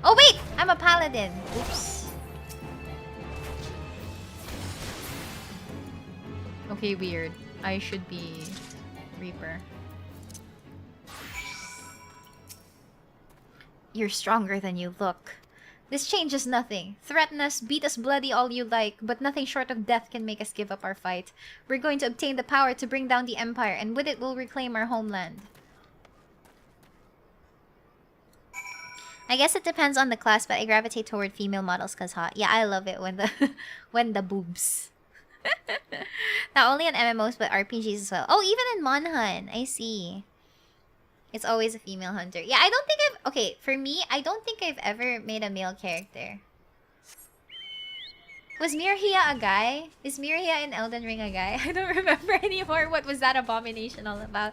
Oh wait! I'm a paladin. Oops. Okay, weird. I should be Reaper. You're stronger than you look. This changes nothing. Threaten us, beat us bloody all you like, but nothing short of death can make us give up our fight. We're going to obtain the power to bring down the Empire, and with it we'll reclaim our homeland. I guess it depends on the class, but I gravitate toward female models cause hot. Yeah, I love it when the when the boobs. Not only on MMOs but RPGs as well. Oh, even in Monhun, I see. It's always a female hunter. Yeah, I don't think I've... Okay, for me, I don't think I've ever made a male character. Was Mirhia a guy? Is Mirhia in Elden Ring a guy? I don't remember anymore. What was that abomination all about?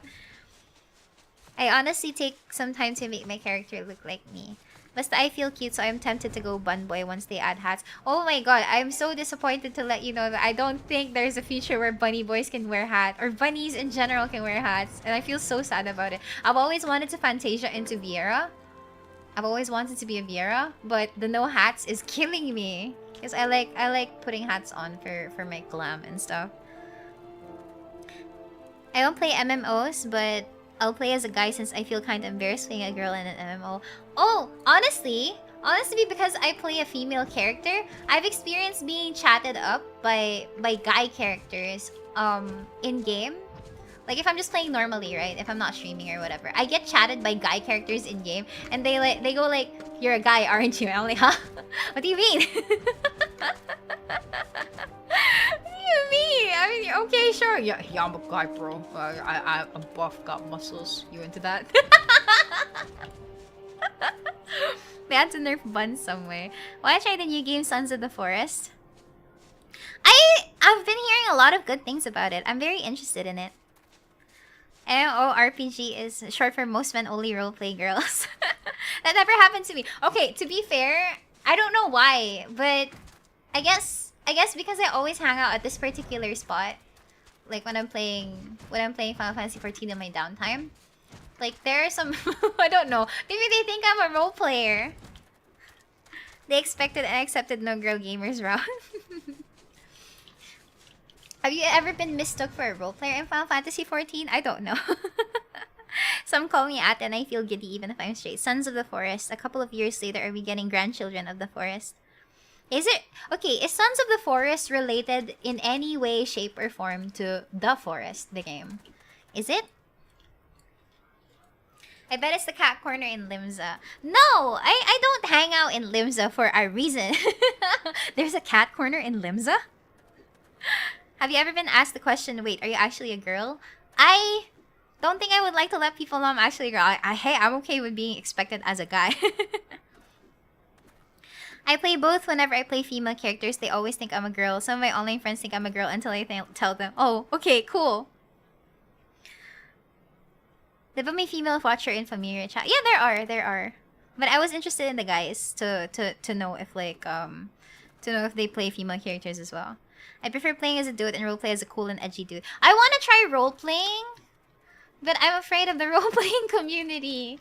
I honestly take some time to make my character look like me. Basta I feel cute, so I'm tempted to go bun boy once they add hats. Oh my god, I'm so disappointed to let you know that I don't think there's a feature where bunny boys can wear hats, or bunnies in general can wear hats, and I feel so sad about it. I've always wanted to Fantasia into Viera. I've always wanted to be a Viera, but the no hats is killing me. Because I like putting hats on for my glam and stuff. I don't play MMOs, but I'll play as a guy since I feel kind of embarrassed playing a girl in an MMO. Oh, honestly, because I play a female character, I've experienced being chatted up by guy characters in game. Like if I'm just playing normally, right? If I'm not streaming or whatever, I get chatted by guy characters in game, and they go like, "You're a guy, aren't you?" And I'm like, "Huh? What do you mean?" Me. I mean, okay, sure. Yeah, I'm a guy, bro. I'm buff, got muscles. You into that? They had to nerf Bun some way. Wanna try the new game, Sons of the Forest? I've been hearing a lot of good things about it. I'm very interested in it. MMORPG is short for most men only roleplay girls. That never happened to me. Okay, to be fair, I don't know why, but I guess because I always hang out at this particular spot, like when I'm playing Final Fantasy XIV in my downtime. Like there are some I don't know. Maybe they think I'm a role player. They expected and accepted no girl gamers round. Have you ever been mistook for a role player in Final Fantasy XIV? I don't know. Some call me Ate and I feel giddy even if I'm straight. Sons of the Forest. A couple of years later, are we getting grandchildren of the forest? Is it... Okay, is Sons of the Forest related in any way, shape, or form to The Forest, the game? Is it? I bet it's the cat corner in Limsa. No! I don't hang out in Limsa for a reason. There's a cat corner in Limsa? Have you ever been asked the question, wait, are you actually a girl? I don't think I would like to let people know I'm actually a girl. Hey, I'm okay with being expected as a guy. I play both. Whenever I play female characters, they always think I'm a girl. Some of my online friends think I'm a girl until I tell them, oh, okay, cool. Diba may female watcher in Famiria chat? Yeah, there are. But I was interested in the guys to know if like to know if they play female characters as well. I prefer playing as a dude and roleplay as a cool and edgy dude. I want to try roleplaying, but I'm afraid of the roleplaying community.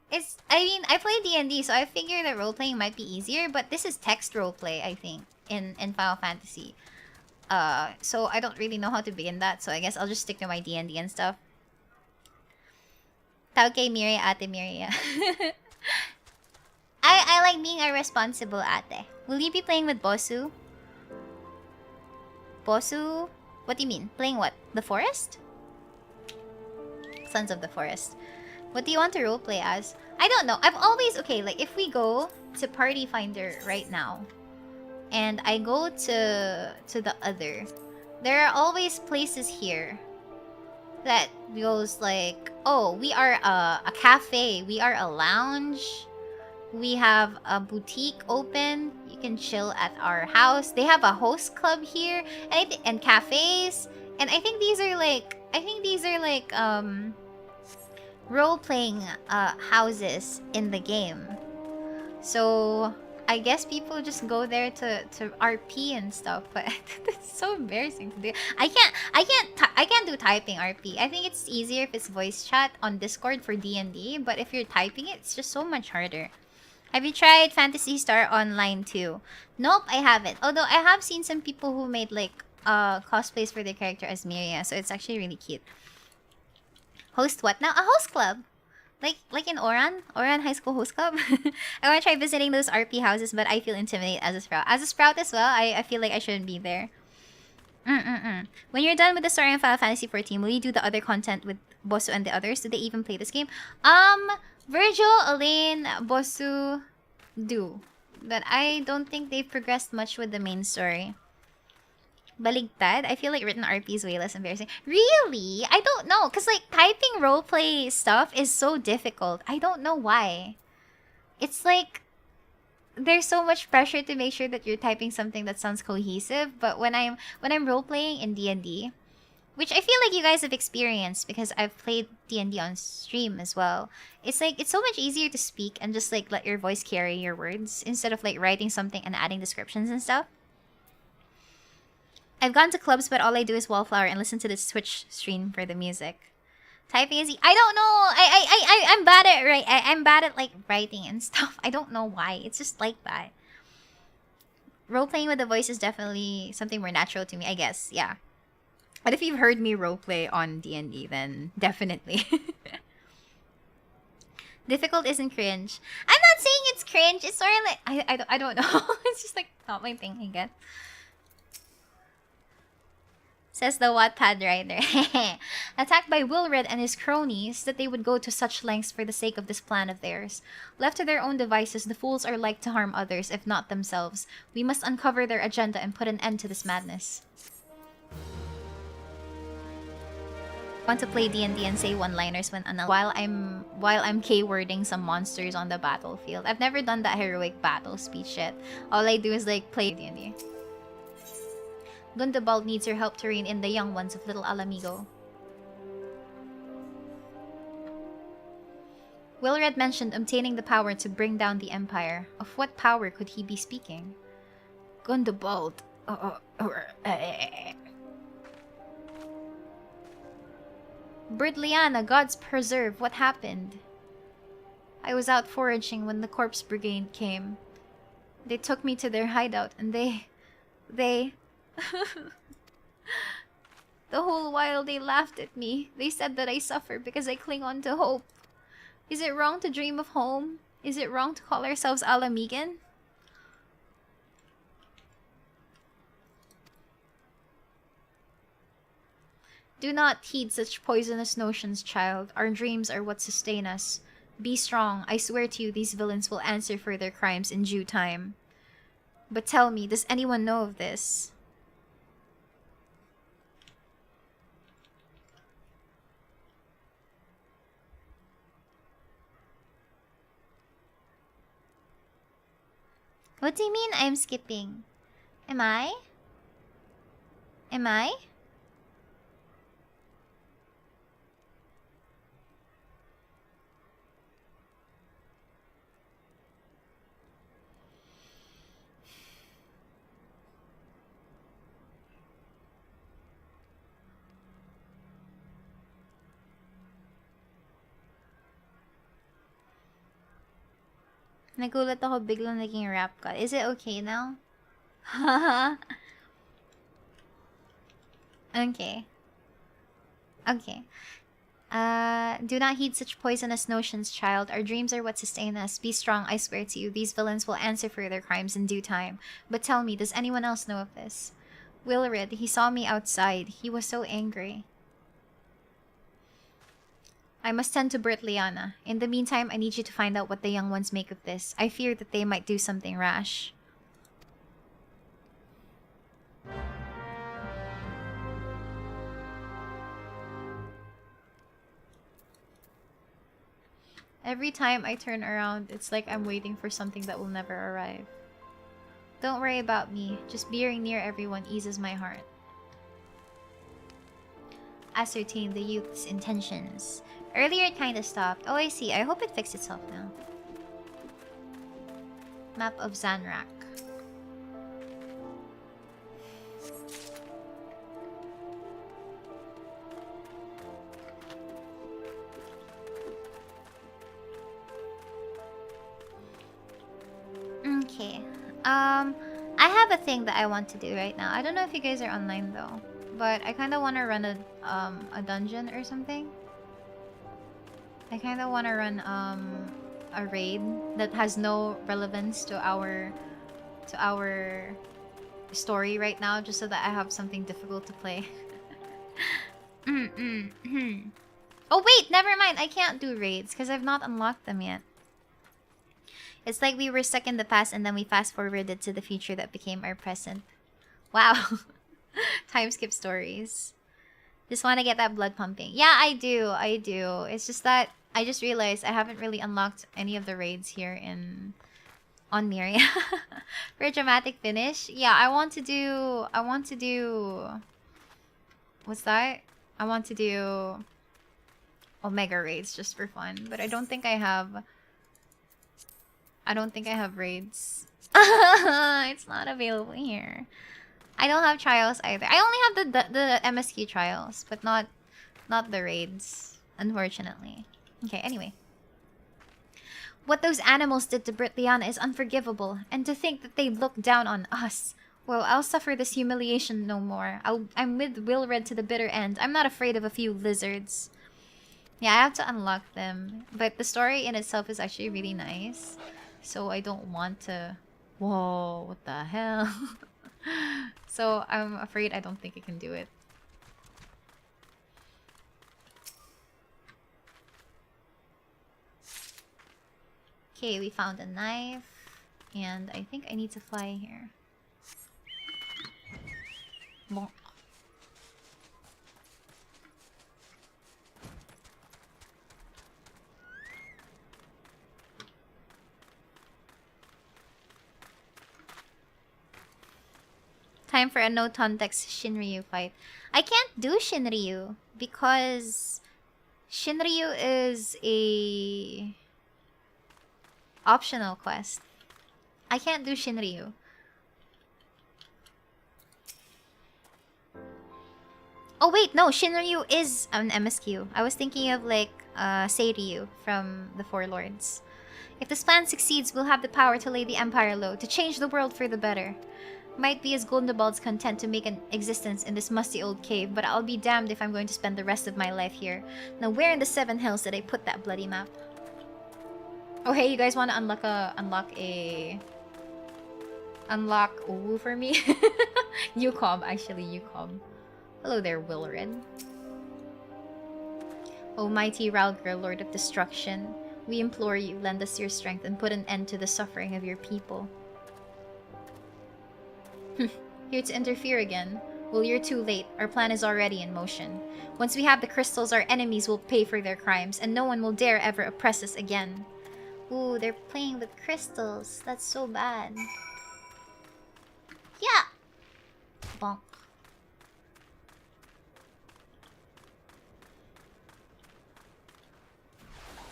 I mean, I play D&D, so I figure that roleplaying might be easier, but this is text roleplay, I think, in Final Fantasy. So I don't really know how to begin that, so I guess I'll just stick to my D&D and stuff. Tauke Miria Ate Miria. I like being a responsible ate. Will you be playing with Bosu? Bosu? What do you mean? Playing what? The Forest? Sons of the Forest. What do you want to roleplay as? I don't know. I've always... Okay, like if we go to Party Finder right now, and I go to the other, there are always places here that goes like, oh, we are a cafe, we are a lounge, we have a boutique open, you can chill at our house. They have a host club here, and cafes, and I think these are like role-playing houses in the game. So I guess people just go there to RP and stuff, but it's so embarrassing to do. I can't do typing RP. I think it's easier if it's voice chat on Discord for D&D, but if you're typing it, it's just so much harder. Have you tried Phantasy Star Online too? Nope, I haven't. Although I have seen some people who made like cosplays for their character as Miria, so it's actually really cute. Host what now? A host club. Like in Oran High School Host Club. I want to try visiting those RP houses, but I feel intimidated as a sprout. As a sprout as well, I feel like I shouldn't be there. When you're done with the story in Final Fantasy 14, will you do the other content with Bosu and the others? Do they even play this game? Virgil, Elaine, Bosu do. But I don't think they've progressed much with the main story. Baligtad? I feel like written RP is way less embarrassing. Really? I don't know. Because, like, typing roleplay stuff is so difficult. I don't know why. It's like, there's so much pressure to make sure that you're typing something that sounds cohesive. But when I'm role-playing in D&D, which I feel like you guys have experienced because I've played D&D on stream as well. It's like, it's so much easier to speak and just, like, let your voice carry your words instead of, like, writing something and adding descriptions and stuff. I've gone to clubs, but all I do is Wallflower and listen to this Twitch stream for the music. Typing is... I don't know! I'm bad at... I'm bad at, like, writing and stuff. I don't know why. It's just like that. Role-playing with the voice is definitely something more natural to me, I guess. Yeah. But if you've heard me roleplay on D&D, then definitely. Difficult isn't cringe. I'm not saying it's cringe. It's sort of like... I don't know. It's just, like, not my thing, I guess. Says the Wattpad writer. Attacked by Wilred and his cronies, that they would go to such lengths for the sake of this plan of theirs. Left to their own devices, the fools are like to harm others, if not themselves. We must uncover their agenda and put an end to this madness. Want to play D&D and say one-liners when while I'm K-wording some monsters on the battlefield. I've never done that heroic battle speech yet. All I do is, like, play D&D. Gundabald needs your help to rein in the young ones of Little Alamigo. Wilred mentioned obtaining the power to bring down the Empire. Of what power could he be speaking? Gundabald. Bridliana, God's preserve, what happened? I was out foraging when the corpse brigade came. They took me to their hideout and they... The whole while they laughed at me. They said that I suffer because I cling on to hope. Is it wrong to dream of home? Is it wrong to call ourselves Alamigan? Do not heed such poisonous notions, child. Our dreams are what sustain us. Be strong. I swear to you, these villains will answer for their crimes in due time. But tell me, does anyone know of this? What do you mean I'm skipping? Am I? Am I? Nagulat ako biglang naging rap ka. Is it okay now? Okay. Okay. Do not heed such poisonous notions, child. Our dreams are what sustain us. Be strong, I swear to you. These villains will answer for their crimes in due time. But tell me, does anyone else know of this? Wilred, he saw me outside. He was so angry. I must tend to Britliana. In the meantime, I need you to find out what the young ones make of this. I fear that they might do something rash. Every time I turn around, it's like I'm waiting for something that will never arrive. Don't worry about me. Just being near everyone eases my heart. Ascertain the youth's intentions. Earlier it kinda stopped. Oh, I see. I hope it fixed itself now. Map of Zanrak. Okay. I have a thing that I want to do right now. I don't know if you guys are online though, but I kind of want to run a dungeon or something. I kind of want to run a raid that has no relevance to our story right now, just so that I have something difficult to play. Oh wait, never mind. I can't do raids because I've not unlocked them yet. It's like we were stuck in the past and then we fast forwarded to the future that became our present. Wow. Time skip stories. Just want to get that blood pumping. Yeah, I do. I do. It's just that I just realized I haven't really unlocked any of the raids here in on Miria. For a dramatic finish. Yeah, I want to do what's that? I want to do Omega raids just for fun, but I don't think I have raids. It's not available here. I don't have trials either. I only have the MSQ trials, but not the raids, unfortunately. Okay, anyway. What those animals did to Britliana is unforgivable, and to think that they looked down on us. Well, I'll suffer this humiliation no more. I'm with Wilred to the bitter end. I'm not afraid of a few lizards. Yeah, I have to unlock them. But the story in itself is actually really nice. So I don't want to... Whoa, what the hell? So I'm afraid I don't think I can do it. Okay, we found a knife. And I think I need to fly here. Bonk. Time for a no context Shinryu fight. I can't do Shinryu because Shinryu is a optional quest. I can't do Shinryu. Oh wait, no, Shinryu is an MSQ. I was thinking of like Seiryu from the Four Lords. If this plan succeeds, we'll have the power to lay the Empire low, to change the world for the better. Might be as Gundabald's content to make an existence in this musty old cave, but I'll be damned if I'm going to spend the rest of my life here. Now where in the Seven Hills did I put that bloody map? Oh hey, you guys want to unlock Uwu for me? Ucob, actually Ucob. Hello there, Wilred. O mighty Ralgr, Lord of Destruction, we implore you, lend us your strength and put an end to the suffering of your people. Here to interfere again. Well, you're too late. Our plan is already in motion. Once we have the crystals, our enemies will pay for their crimes, and no one will dare ever oppress us again. Ooh, they're playing with crystals. That's so bad. Yeah! Bonk.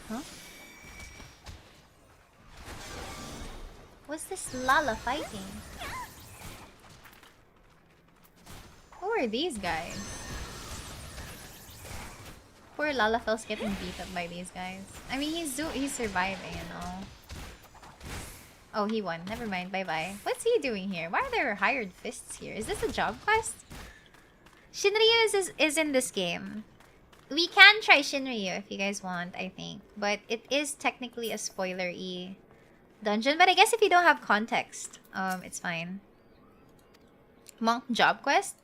Huh? What's this Lala fighting? Who are these guys? Poor Lalafel's getting beat up by these guys. I mean, he's surviving and all. Oh, he won. Never mind. Bye-bye. What's he doing here? Why are there hired fists here? Is this a job quest? Shinryu is in this game. We can try Shinryu if you guys want, I think. But it is technically a spoiler-y dungeon. But I guess if you don't have context, it's fine. Monk job quest?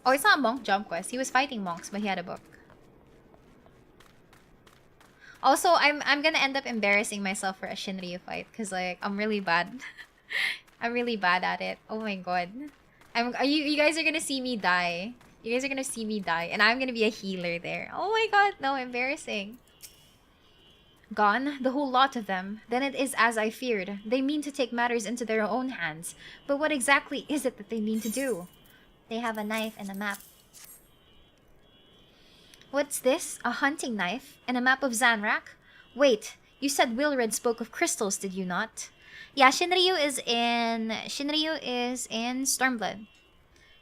Oh, it's not a monk job quest. He was fighting monks, but he had a book. Also, I'm gonna end up embarrassing myself for a Shinryu fight because like I'm really bad. I'm really bad at it. Oh my god. You guys are gonna see me die. You guys are gonna see me die, and I'm gonna be a healer there. Oh my god, no, embarrassing. Gone, the whole lot of them. Then it is as I feared. They mean to take matters into their own hands. But what exactly is it that they mean to do? They have a knife and a map. What's this? A hunting knife? And a map of Zanrak? Wait, you said Wilred spoke of crystals, did you not? Yeah, Shinryu is in Stormblood.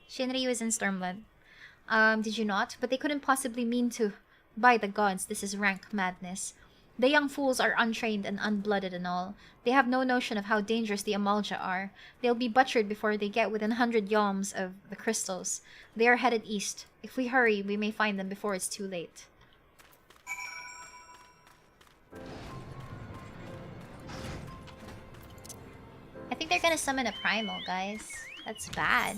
Shinryu is in Stormblood. Did you not? But they couldn't possibly mean to. By the gods, this is rank madness. The young fools are untrained and unblooded and all. They have no notion of how dangerous the Amalja are. They'll be butchered before they get within 100 yalms of the crystals. They are headed east. If we hurry, we may find them before it's too late. they're gonna summon a primal, guys. That's bad.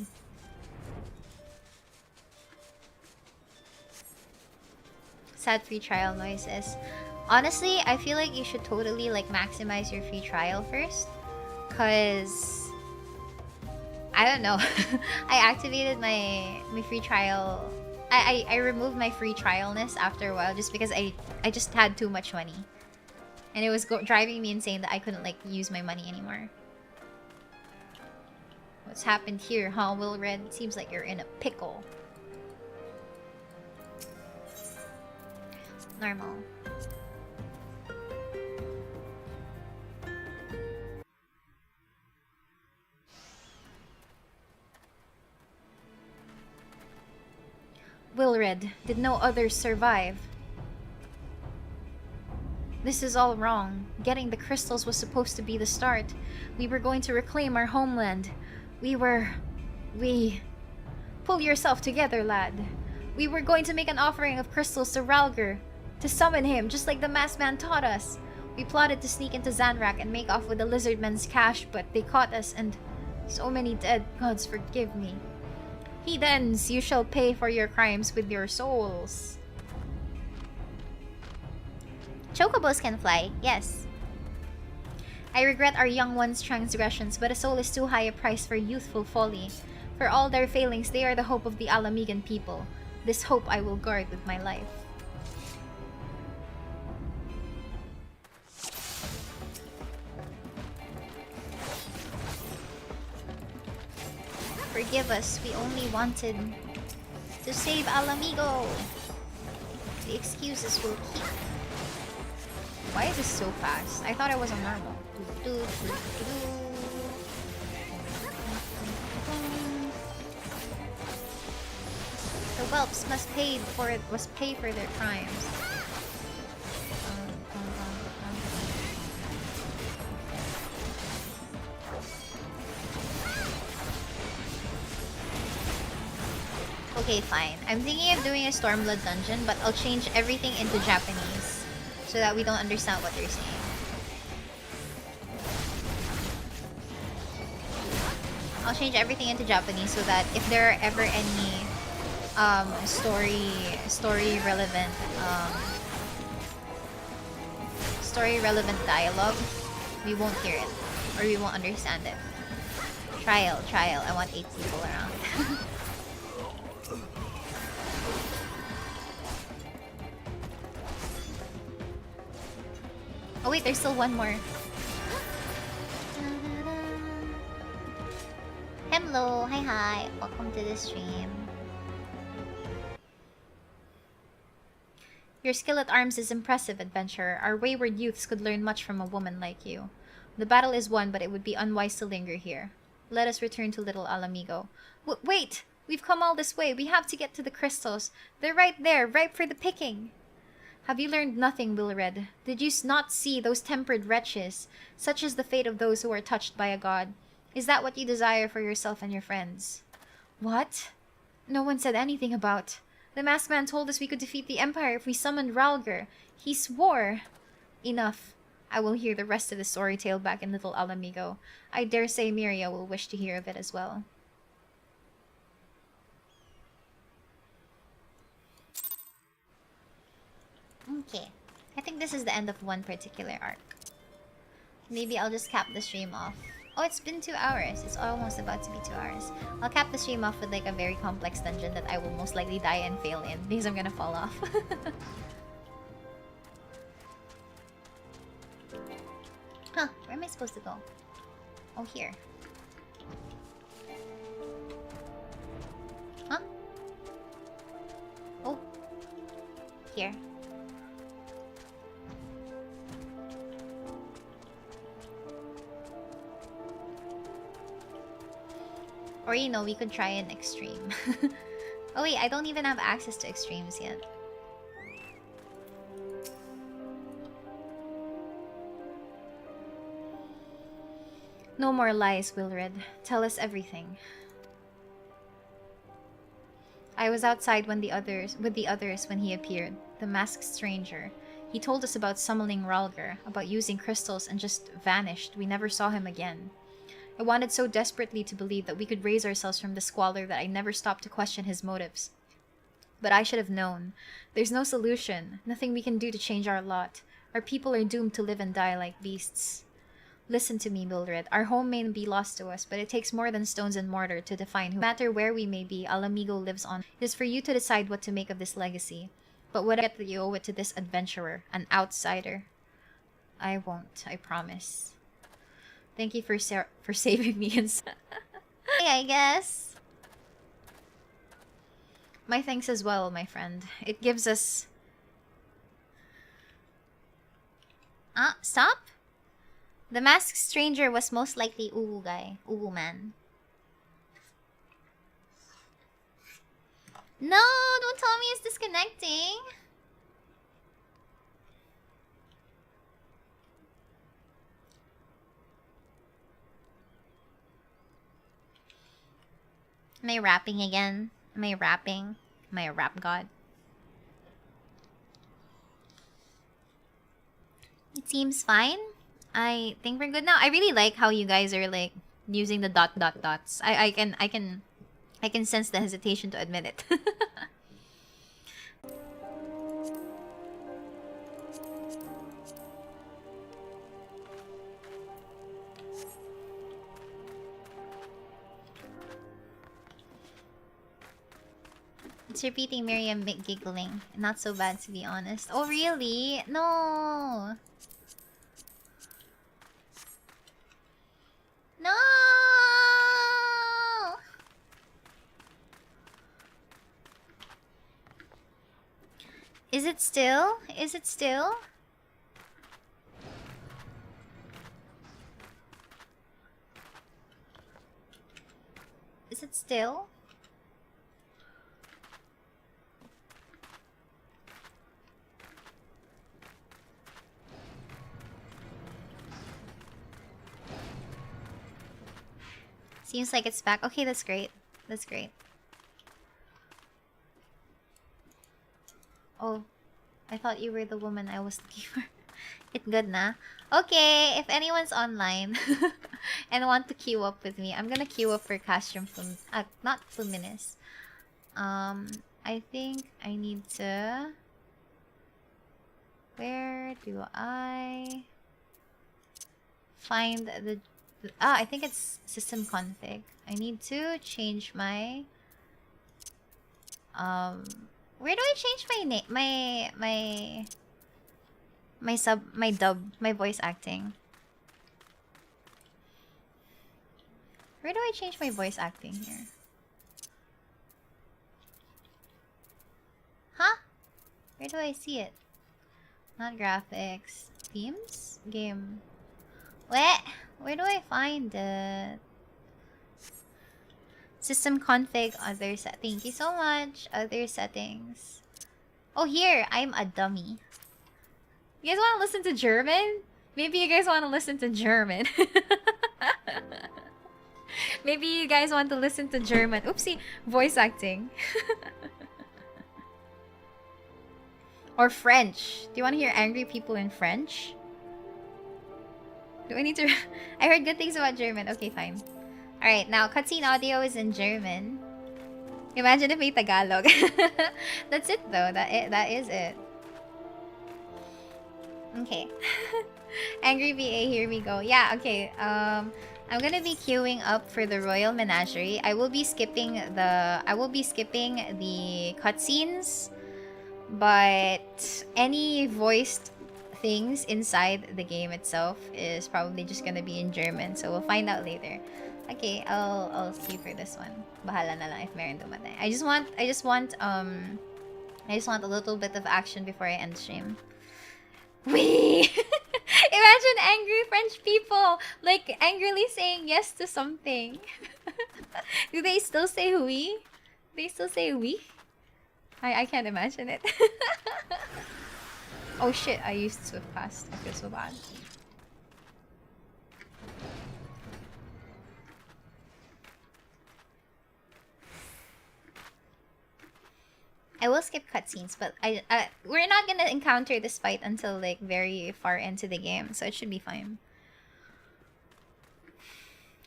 Sad free trial noises. Honestly, I feel like you should totally like maximize your free trial first. Cause I don't know. I activated my free trial. I removed my free trialness after a while just because I just had too much money. And it was driving me insane that I couldn't like use my money anymore. What's happened here, huh, Wilred? Seems like you're in a pickle. Normal. Wilred, did no others survive? This is all wrong. Getting the crystals was supposed to be the start. We were going to reclaim our homeland. We... Pull yourself together, lad. We were going to make an offering of crystals to Ralger, to summon him, just like the masked man taught us. We plotted to sneak into Zanrak and make off with the lizardmen's cash, but they caught us, and so many dead. Gods forgive me. Heathens, you shall pay for your crimes with your souls. Chocobos can fly, yes. I regret our young ones' transgressions, but a soul is too high a price for youthful folly. For all their failings, they are the hope of the Alamigan people. This hope I will guard with my life. Forgive us, we only wanted to save Alamigo. The excuses will keep. Why is this so fast? I thought it was a normal. The whelps must pay for their crimes. Okay, fine. I'm thinking of doing a Stormblood dungeon, but I'll change everything into Japanese so that we don't understand what they're saying. I'll change everything into Japanese so that if there are ever any story relevant dialogue, we won't hear it or we won't understand it. Trial. I want 8 people around. Oh wait, there's still one more. Hello, hi. Welcome to the stream. Your skill at arms is impressive, adventurer. Our wayward youths could learn much from a woman like you. The battle is won, but it would be unwise to linger here. Let us return to Little Alamigo. Wait! We've come all this way. We have to get to the crystals. They're right there, ripe for the picking. Have you learned nothing, Wilred? Did you not see those tempered wretches? Such is the fate of those who are touched by a god. Is that what you desire for yourself and your friends? What? No one said anything about... The masked man told us we could defeat the Empire if we summoned Ralger. He swore... Enough. I will hear the rest of the story tale back in Little Alamigo. I dare say Miria will wish to hear of it as well. Okay. I think this is the end of one particular arc. Maybe I'll just cap the stream off. Oh, it's been 2 hours. It's almost about to be 2 hours. I'll cap the stream off with like a very complex dungeon that I will most likely die and fail in because I'm gonna fall off. Huh, where am I supposed to go? Oh, here. Huh? Oh. Here. Or, you know, we could try an extreme. Oh wait, I don't even have access to extremes yet. No more lies, Wilred. Tell us everything. I was outside with the others when he appeared, the masked stranger. He told us about summoning Ralger, about using crystals, and just vanished. We never saw him again. I wanted so desperately to believe that we could raise ourselves from the squalor that I never stopped to question his motives. But I should have known. There's no solution, nothing we can do to change our lot. Our people are doomed to live and die like beasts. Listen to me, Mildred. Our home may be lost to us, but it takes more than stones and mortar to define who. No matter where we may be, Mhigo lives on. It is for you to decide what to make of this legacy. But what that you owe it to this adventurer, an outsider. I won't, I promise. Thank you for saving me. I guess. My thanks as well, my friend. It gives us... stop? The masked stranger was most likely Uwu guy. Uwu man. No, don't tell me it's disconnecting. Am I rapping again? Am I rapping? Am I a rap god? It seems fine. I think we're good now. I really like how you guys are like using the dots. I can sense the hesitation to admit it. It's repeating Miriam giggling. Not so bad, to be honest. Oh, really? No! No! Is it still? Is it still? Is it still? Seems like it's back. Okay, that's great. That's great. Oh, I thought you were the woman I was looking for. It good na? Okay, if anyone's online and want to queue up with me, I'm gonna queue up for Castrum not Fluminous. I think I need to... Where do I find the... I think it's system config. I need to change my... Where do I change my name? My voice acting? Where do I change my voice acting here? Huh? Where do I see it? Not graphics. Themes? Game. What? Where do I find it? System config, other set. Thank you so much. Other settings. Oh, here. I'm a dummy. You guys want to listen to German? Maybe you guys want to listen to German. Maybe you guys want to listen to German. Oopsie. Voice acting. Or French. Do you want to hear angry people in French? Do I need to... I heard good things about German. Okay, fine. Alright, now cutscene audio is in German. Imagine if may Tagalog. That's it though. That is it. Okay. Angry VA, here we go. Yeah, okay. I'm gonna be queuing up for the Royal Menagerie. I will be skipping the cutscenes, but any voiced things inside the game itself is probably just gonna be in German, so we'll find out later. Okay, I'll queue for this one. Bahala na lang if meron dumatay. I just want a little bit of action before I end stream. Wee! Imagine angry French people like angrily saying yes to something. Do they still say oui? They still say oui? I can't imagine it. Oh shit, I used Swift Fast. I feel so bad. I will skip cutscenes, but we're not gonna encounter this fight until like very far into the game, so it should be fine.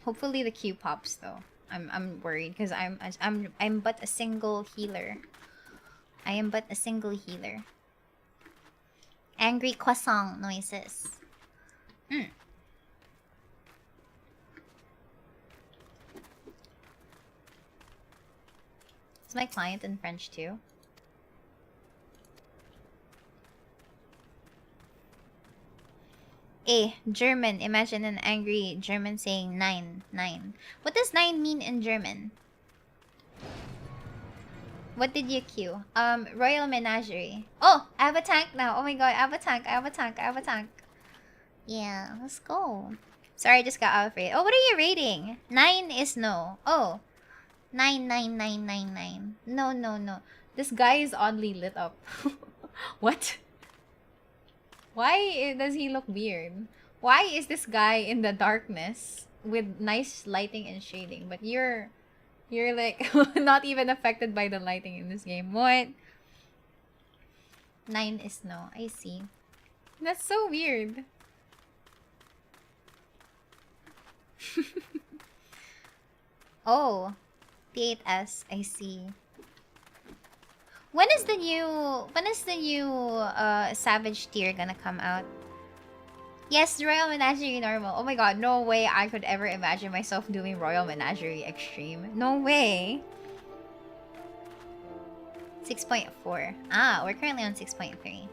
Hopefully the Q pops though. I'm worried because I'm but a single healer. I am but a single healer. Angry croissant noises. Mm. Is my client in French too? German. Imagine an angry German saying 9, 9. What does 9 mean in German? What did you queue? Royal Menagerie. Oh, I have a tank now. Oh my god, I have a tank, I have a tank, I have a tank. Yeah, let's go. Sorry, I just got out of raid. Oh, what are you rating? 9 is no. Oh. 9, 9, 9, 9, 9. No, no, no. This guy is oddly lit up. What? Why does he look weird? Why is this guy in the darkness with nice lighting and shading, but you're like not even affected by the lighting in this game? What? 9 is no. I see. That's so weird. Oh, P8S. I see. When is the new Savage tier gonna come out? Yes, Royal Menagerie normal. Oh my god, no way I could ever imagine myself doing Royal Menagerie extreme. No way. 6.4. Ah, we're currently on 6.3.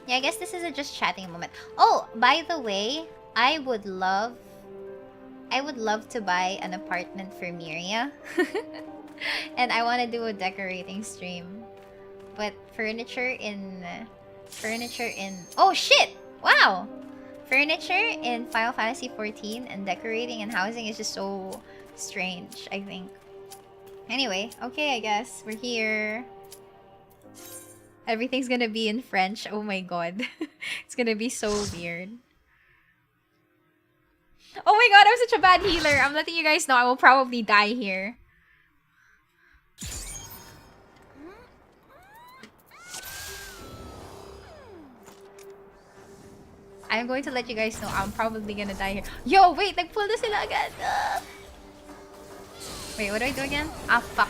Yeah, I guess this is a just chatting moment. Oh, by the way, I would love to buy an apartment for Miria. And I want to do a decorating stream. But furniture in oh shit! Wow! Furniture in Final Fantasy XIV and decorating and housing is just so strange, I think. Anyway, okay, I guess we're here. Everything's gonna be in French. Oh my god. It's gonna be so weird. Oh my god, I'm such a bad healer. I'm letting you guys know I will probably die here. I'm going to let you guys know I'm probably gonna die here. Yo, wait! Nag-pull na sila agad! Wait, what do I do again? Ah, fuck.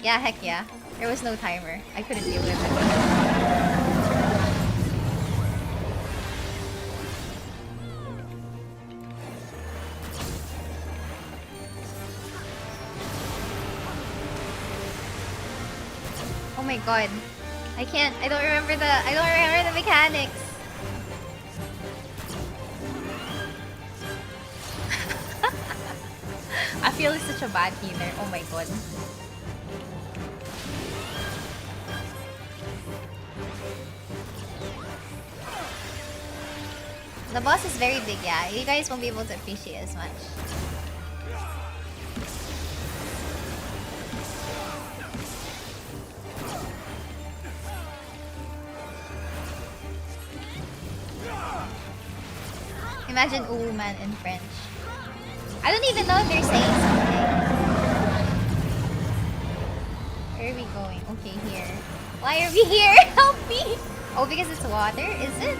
Yeah, heck yeah. There was no timer. I couldn't deal with it. Oh my god. I don't remember the mechanics. I feel like such a bad healer. Oh my god. The boss is very big, yeah. You guys won't be able to appreciate as much. Imagine woman in French. I don't even know if they're saying something. Where are we going? Okay, here. Why are we here? Help me! Oh, because it's water? Is it?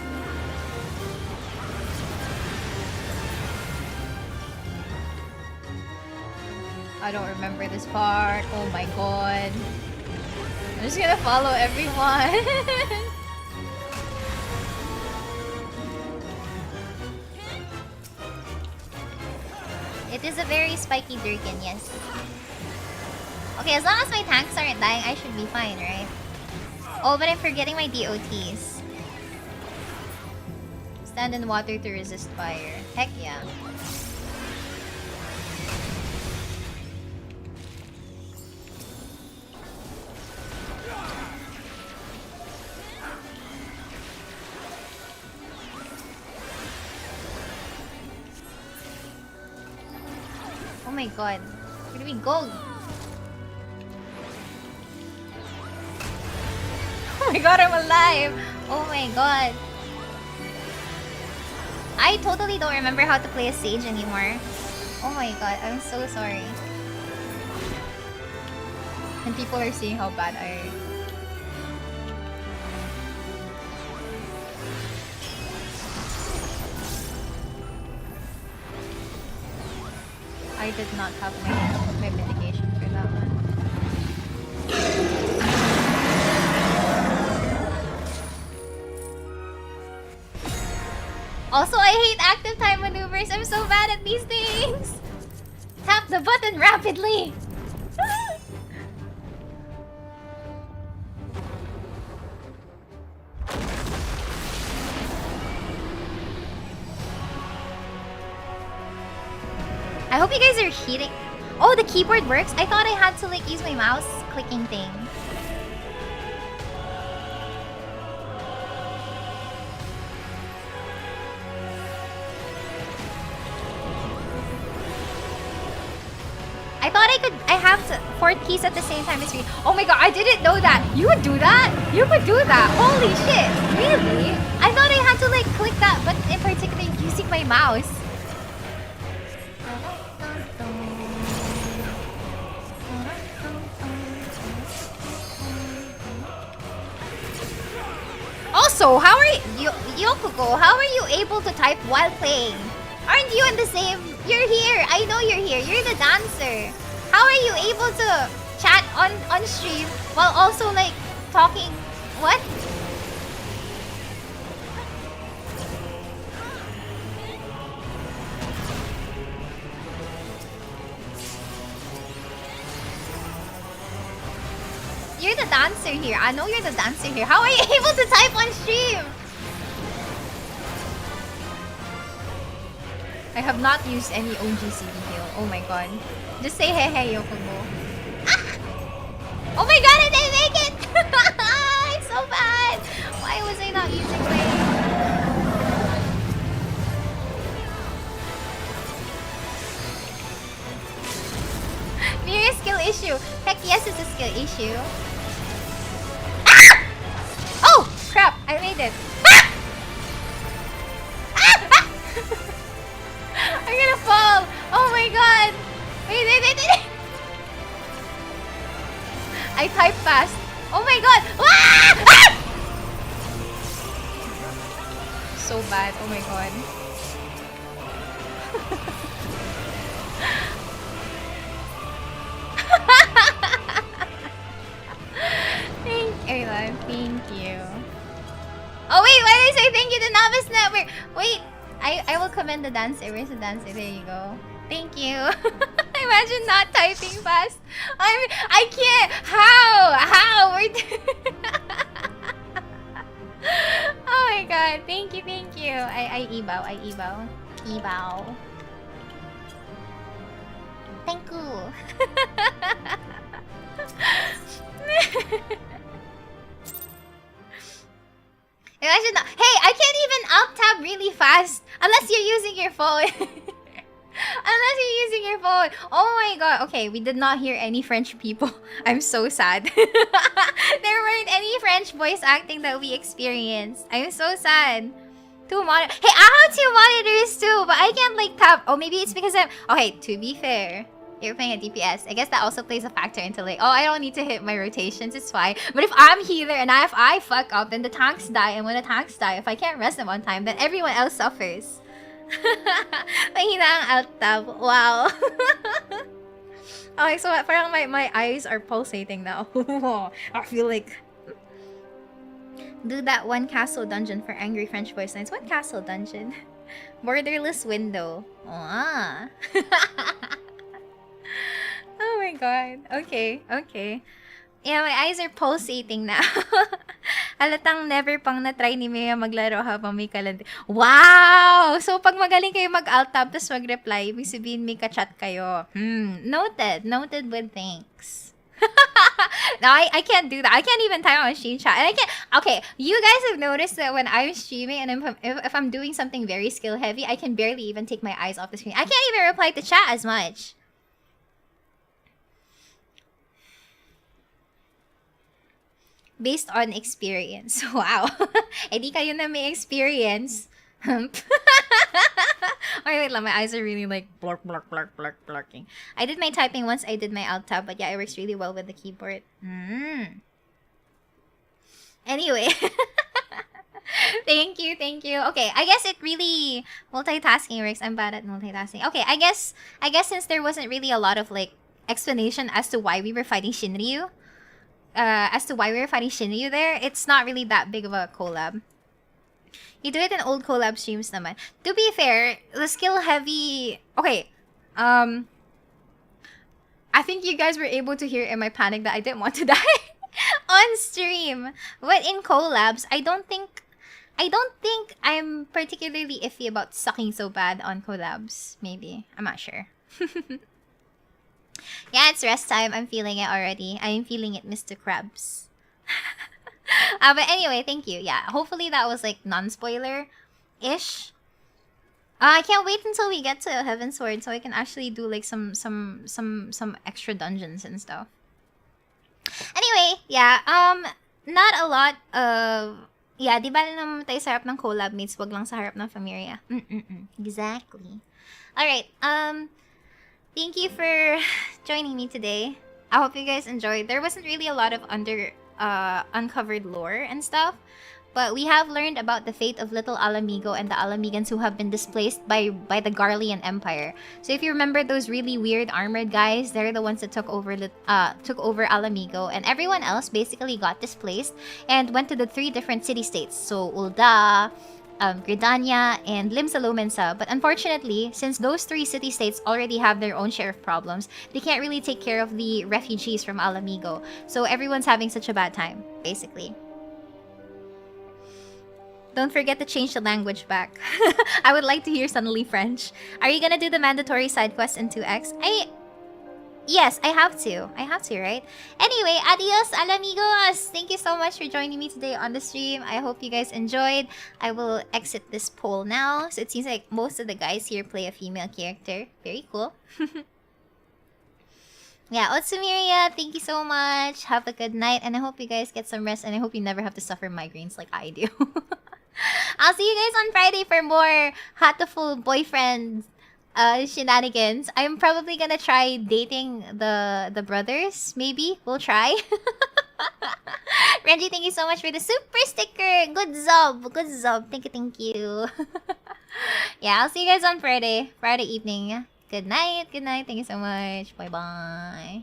I don't remember this part. Oh my god. I'm just gonna follow everyone. It is a very spiky Durkin, yes. Okay, as long as my tanks aren't dying, I should be fine, right? Oh, but I'm forgetting my DOTs. Stand in water to resist fire. Heck yeah. Oh my god. Where do we go? Oh my god, I'm alive! Oh my god. I totally don't remember how to play a Sage anymore. Oh my god, I'm so sorry. And people are seeing how bad I I did not have my mitigation for that one. Also, I hate active time maneuvers. I'm so bad at these things. Tap the button rapidly. I hope you guys are heating. Oh, the keyboard works? I thought I had to like use my mouse clicking thing. I thought I have 4 keys at the same time as read. Oh my god, I didn't know that. You would do that? You could do that. Holy shit. Really? I thought I had to like click that button in particular using my mouse. Also, how are you, Yokogo, how are you able to type while playing? Aren't you in the same... You're here. I know you're here. You're the dancer. How are you able to chat on stream while also, like, talking... What? You're the dancer here. I know you're the dancer here. How are you able to type on stream? I have not used any OGC video. Oh my god. Just say hey hey, Yokomo. Ah! Oh my god, I didn't make it! It's so bad! Why was I not using my... Mere skill issue. Heck yes, it's a skill issue. Ah! Oh! Crap, I made it. Ah! Ah! Ah! I'm gonna fall! Oh my god! Wait. I type fast. Oh my god! Ah! Ah! So bad. Oh my god. Thank you. Oh wait, why did I say thank you to Novice Network? Wait, I will commend the dancer. Where's the dancer? There you go. Thank you. Imagine not typing fast. I can't. How? Oh my god. Thank you. I ebow. Thank you. Imagine that. Hey, I can't even alt tab really fast unless you're using your phone. Oh my god. Okay, we did not hear any French people. I'm so sad. There weren't any French voice acting that we experienced. I'm so sad. 2 monitors. Hey, I have 2 monitors too, but I can't like tap. Oh, maybe it's because I'm... Okay, to be fair, you're playing at DPS. I guess that also plays a factor into like, oh, I don't need to hit my rotations, it's fine. But if I'm healer and if I fuck up, then the tanks die. And when the tanks die, if I can't rest them on time, then everyone else suffers. Mahina ang alt tab. Wow. Okay, so parang my eyes are pulsating now. I feel like... Do that one castle dungeon for angry French voice lines. What castle dungeon? Borderless window. Ah. Oh my god. Okay. Yeah, my eyes are pulsating now. Halatang never pang na-try ni Mia maglaro habang may kalandi. Wow! So, pag magaling kayo mag-alt tab tapos mag-reply, ibig sabihin may ka-chat kayo. Noted with thanks. No, I can't do that. I can't even type on stream chat. And I can't... Okay, you guys have noticed that when I'm streaming and if I'm doing something very skill heavy, I can barely even take my eyes off the screen. I can't even reply to chat as much. Based on experience. Wow. Eh di kayo na may experience. Or wait lang, my eyes are really like blurking. I did my typing once I did my alt tab, but yeah, it works really well with the keyboard. Anyway. Thank you, thank you. Okay, I guess it really multitasking works. I'm bad at multitasking. Okay, I guess since there wasn't really a lot of like explanation as to why we were fighting Shinryu, there, it's not really that big of a collab. You do it in old collab streams naman. To be fair, the skill heavy. Okay, um, I think you guys were able to hear in my panic that I didn't want to die on stream. But in collabs, I don't think I'm particularly iffy about sucking so bad on collabs. Maybe. I'm not sure. Yeah, it's rest time. I'm feeling it already. I'm feeling it, Mr. Krabs. But anyway, thank you. Yeah, hopefully that was like non-spoiler-ish. I can't wait until we get to Heaven Sword so I can actually do like some extra dungeons and stuff. Anyway, yeah, not a lot of... Yeah, di ba naman tayo sa harap ng collab mates, wag lang sa harap ng famiria. Exactly. Alright, thank you for joining me today. I hope you guys enjoyed. There wasn't really a lot of uncovered lore and stuff, but we have learned about the fate of little Alamigo and the Alamigans who have been displaced by the Garlean Empire. So if you remember those really weird armored guys, they're the ones that took over Alamigo, and everyone else basically got displaced and went to the 3 different city-states. So Ulda, Gridania, and Limsa. But unfortunately, since those 3 city-states already have their own share of problems, they can't really take care of the refugees from Alamigo. So everyone's having such a bad time, basically. Don't forget to change the language back. I would like to hear suddenly French. Are you gonna do the mandatory side quest in 2X? Yes, I have to. Right? Anyway, adios, alamigos! Thank you so much for joining me today on the stream. I hope you guys enjoyed. I will exit this poll now. So it seems like most of the guys here play a female character. Very cool. Yeah, Otsumiria, thank you so much. Have a good night, and I hope you guys get some rest, and I hope you never have to suffer migraines like I do. I'll see you guys on Friday for more Hatoful boyfriend shenanigans. I'm probably gonna try dating the brothers. Maybe we'll try. Renji, thank you so much for the super sticker. Good job. Thank you. Yeah, I'll see you guys on Friday evening. Good night. Thank you so much. Bye.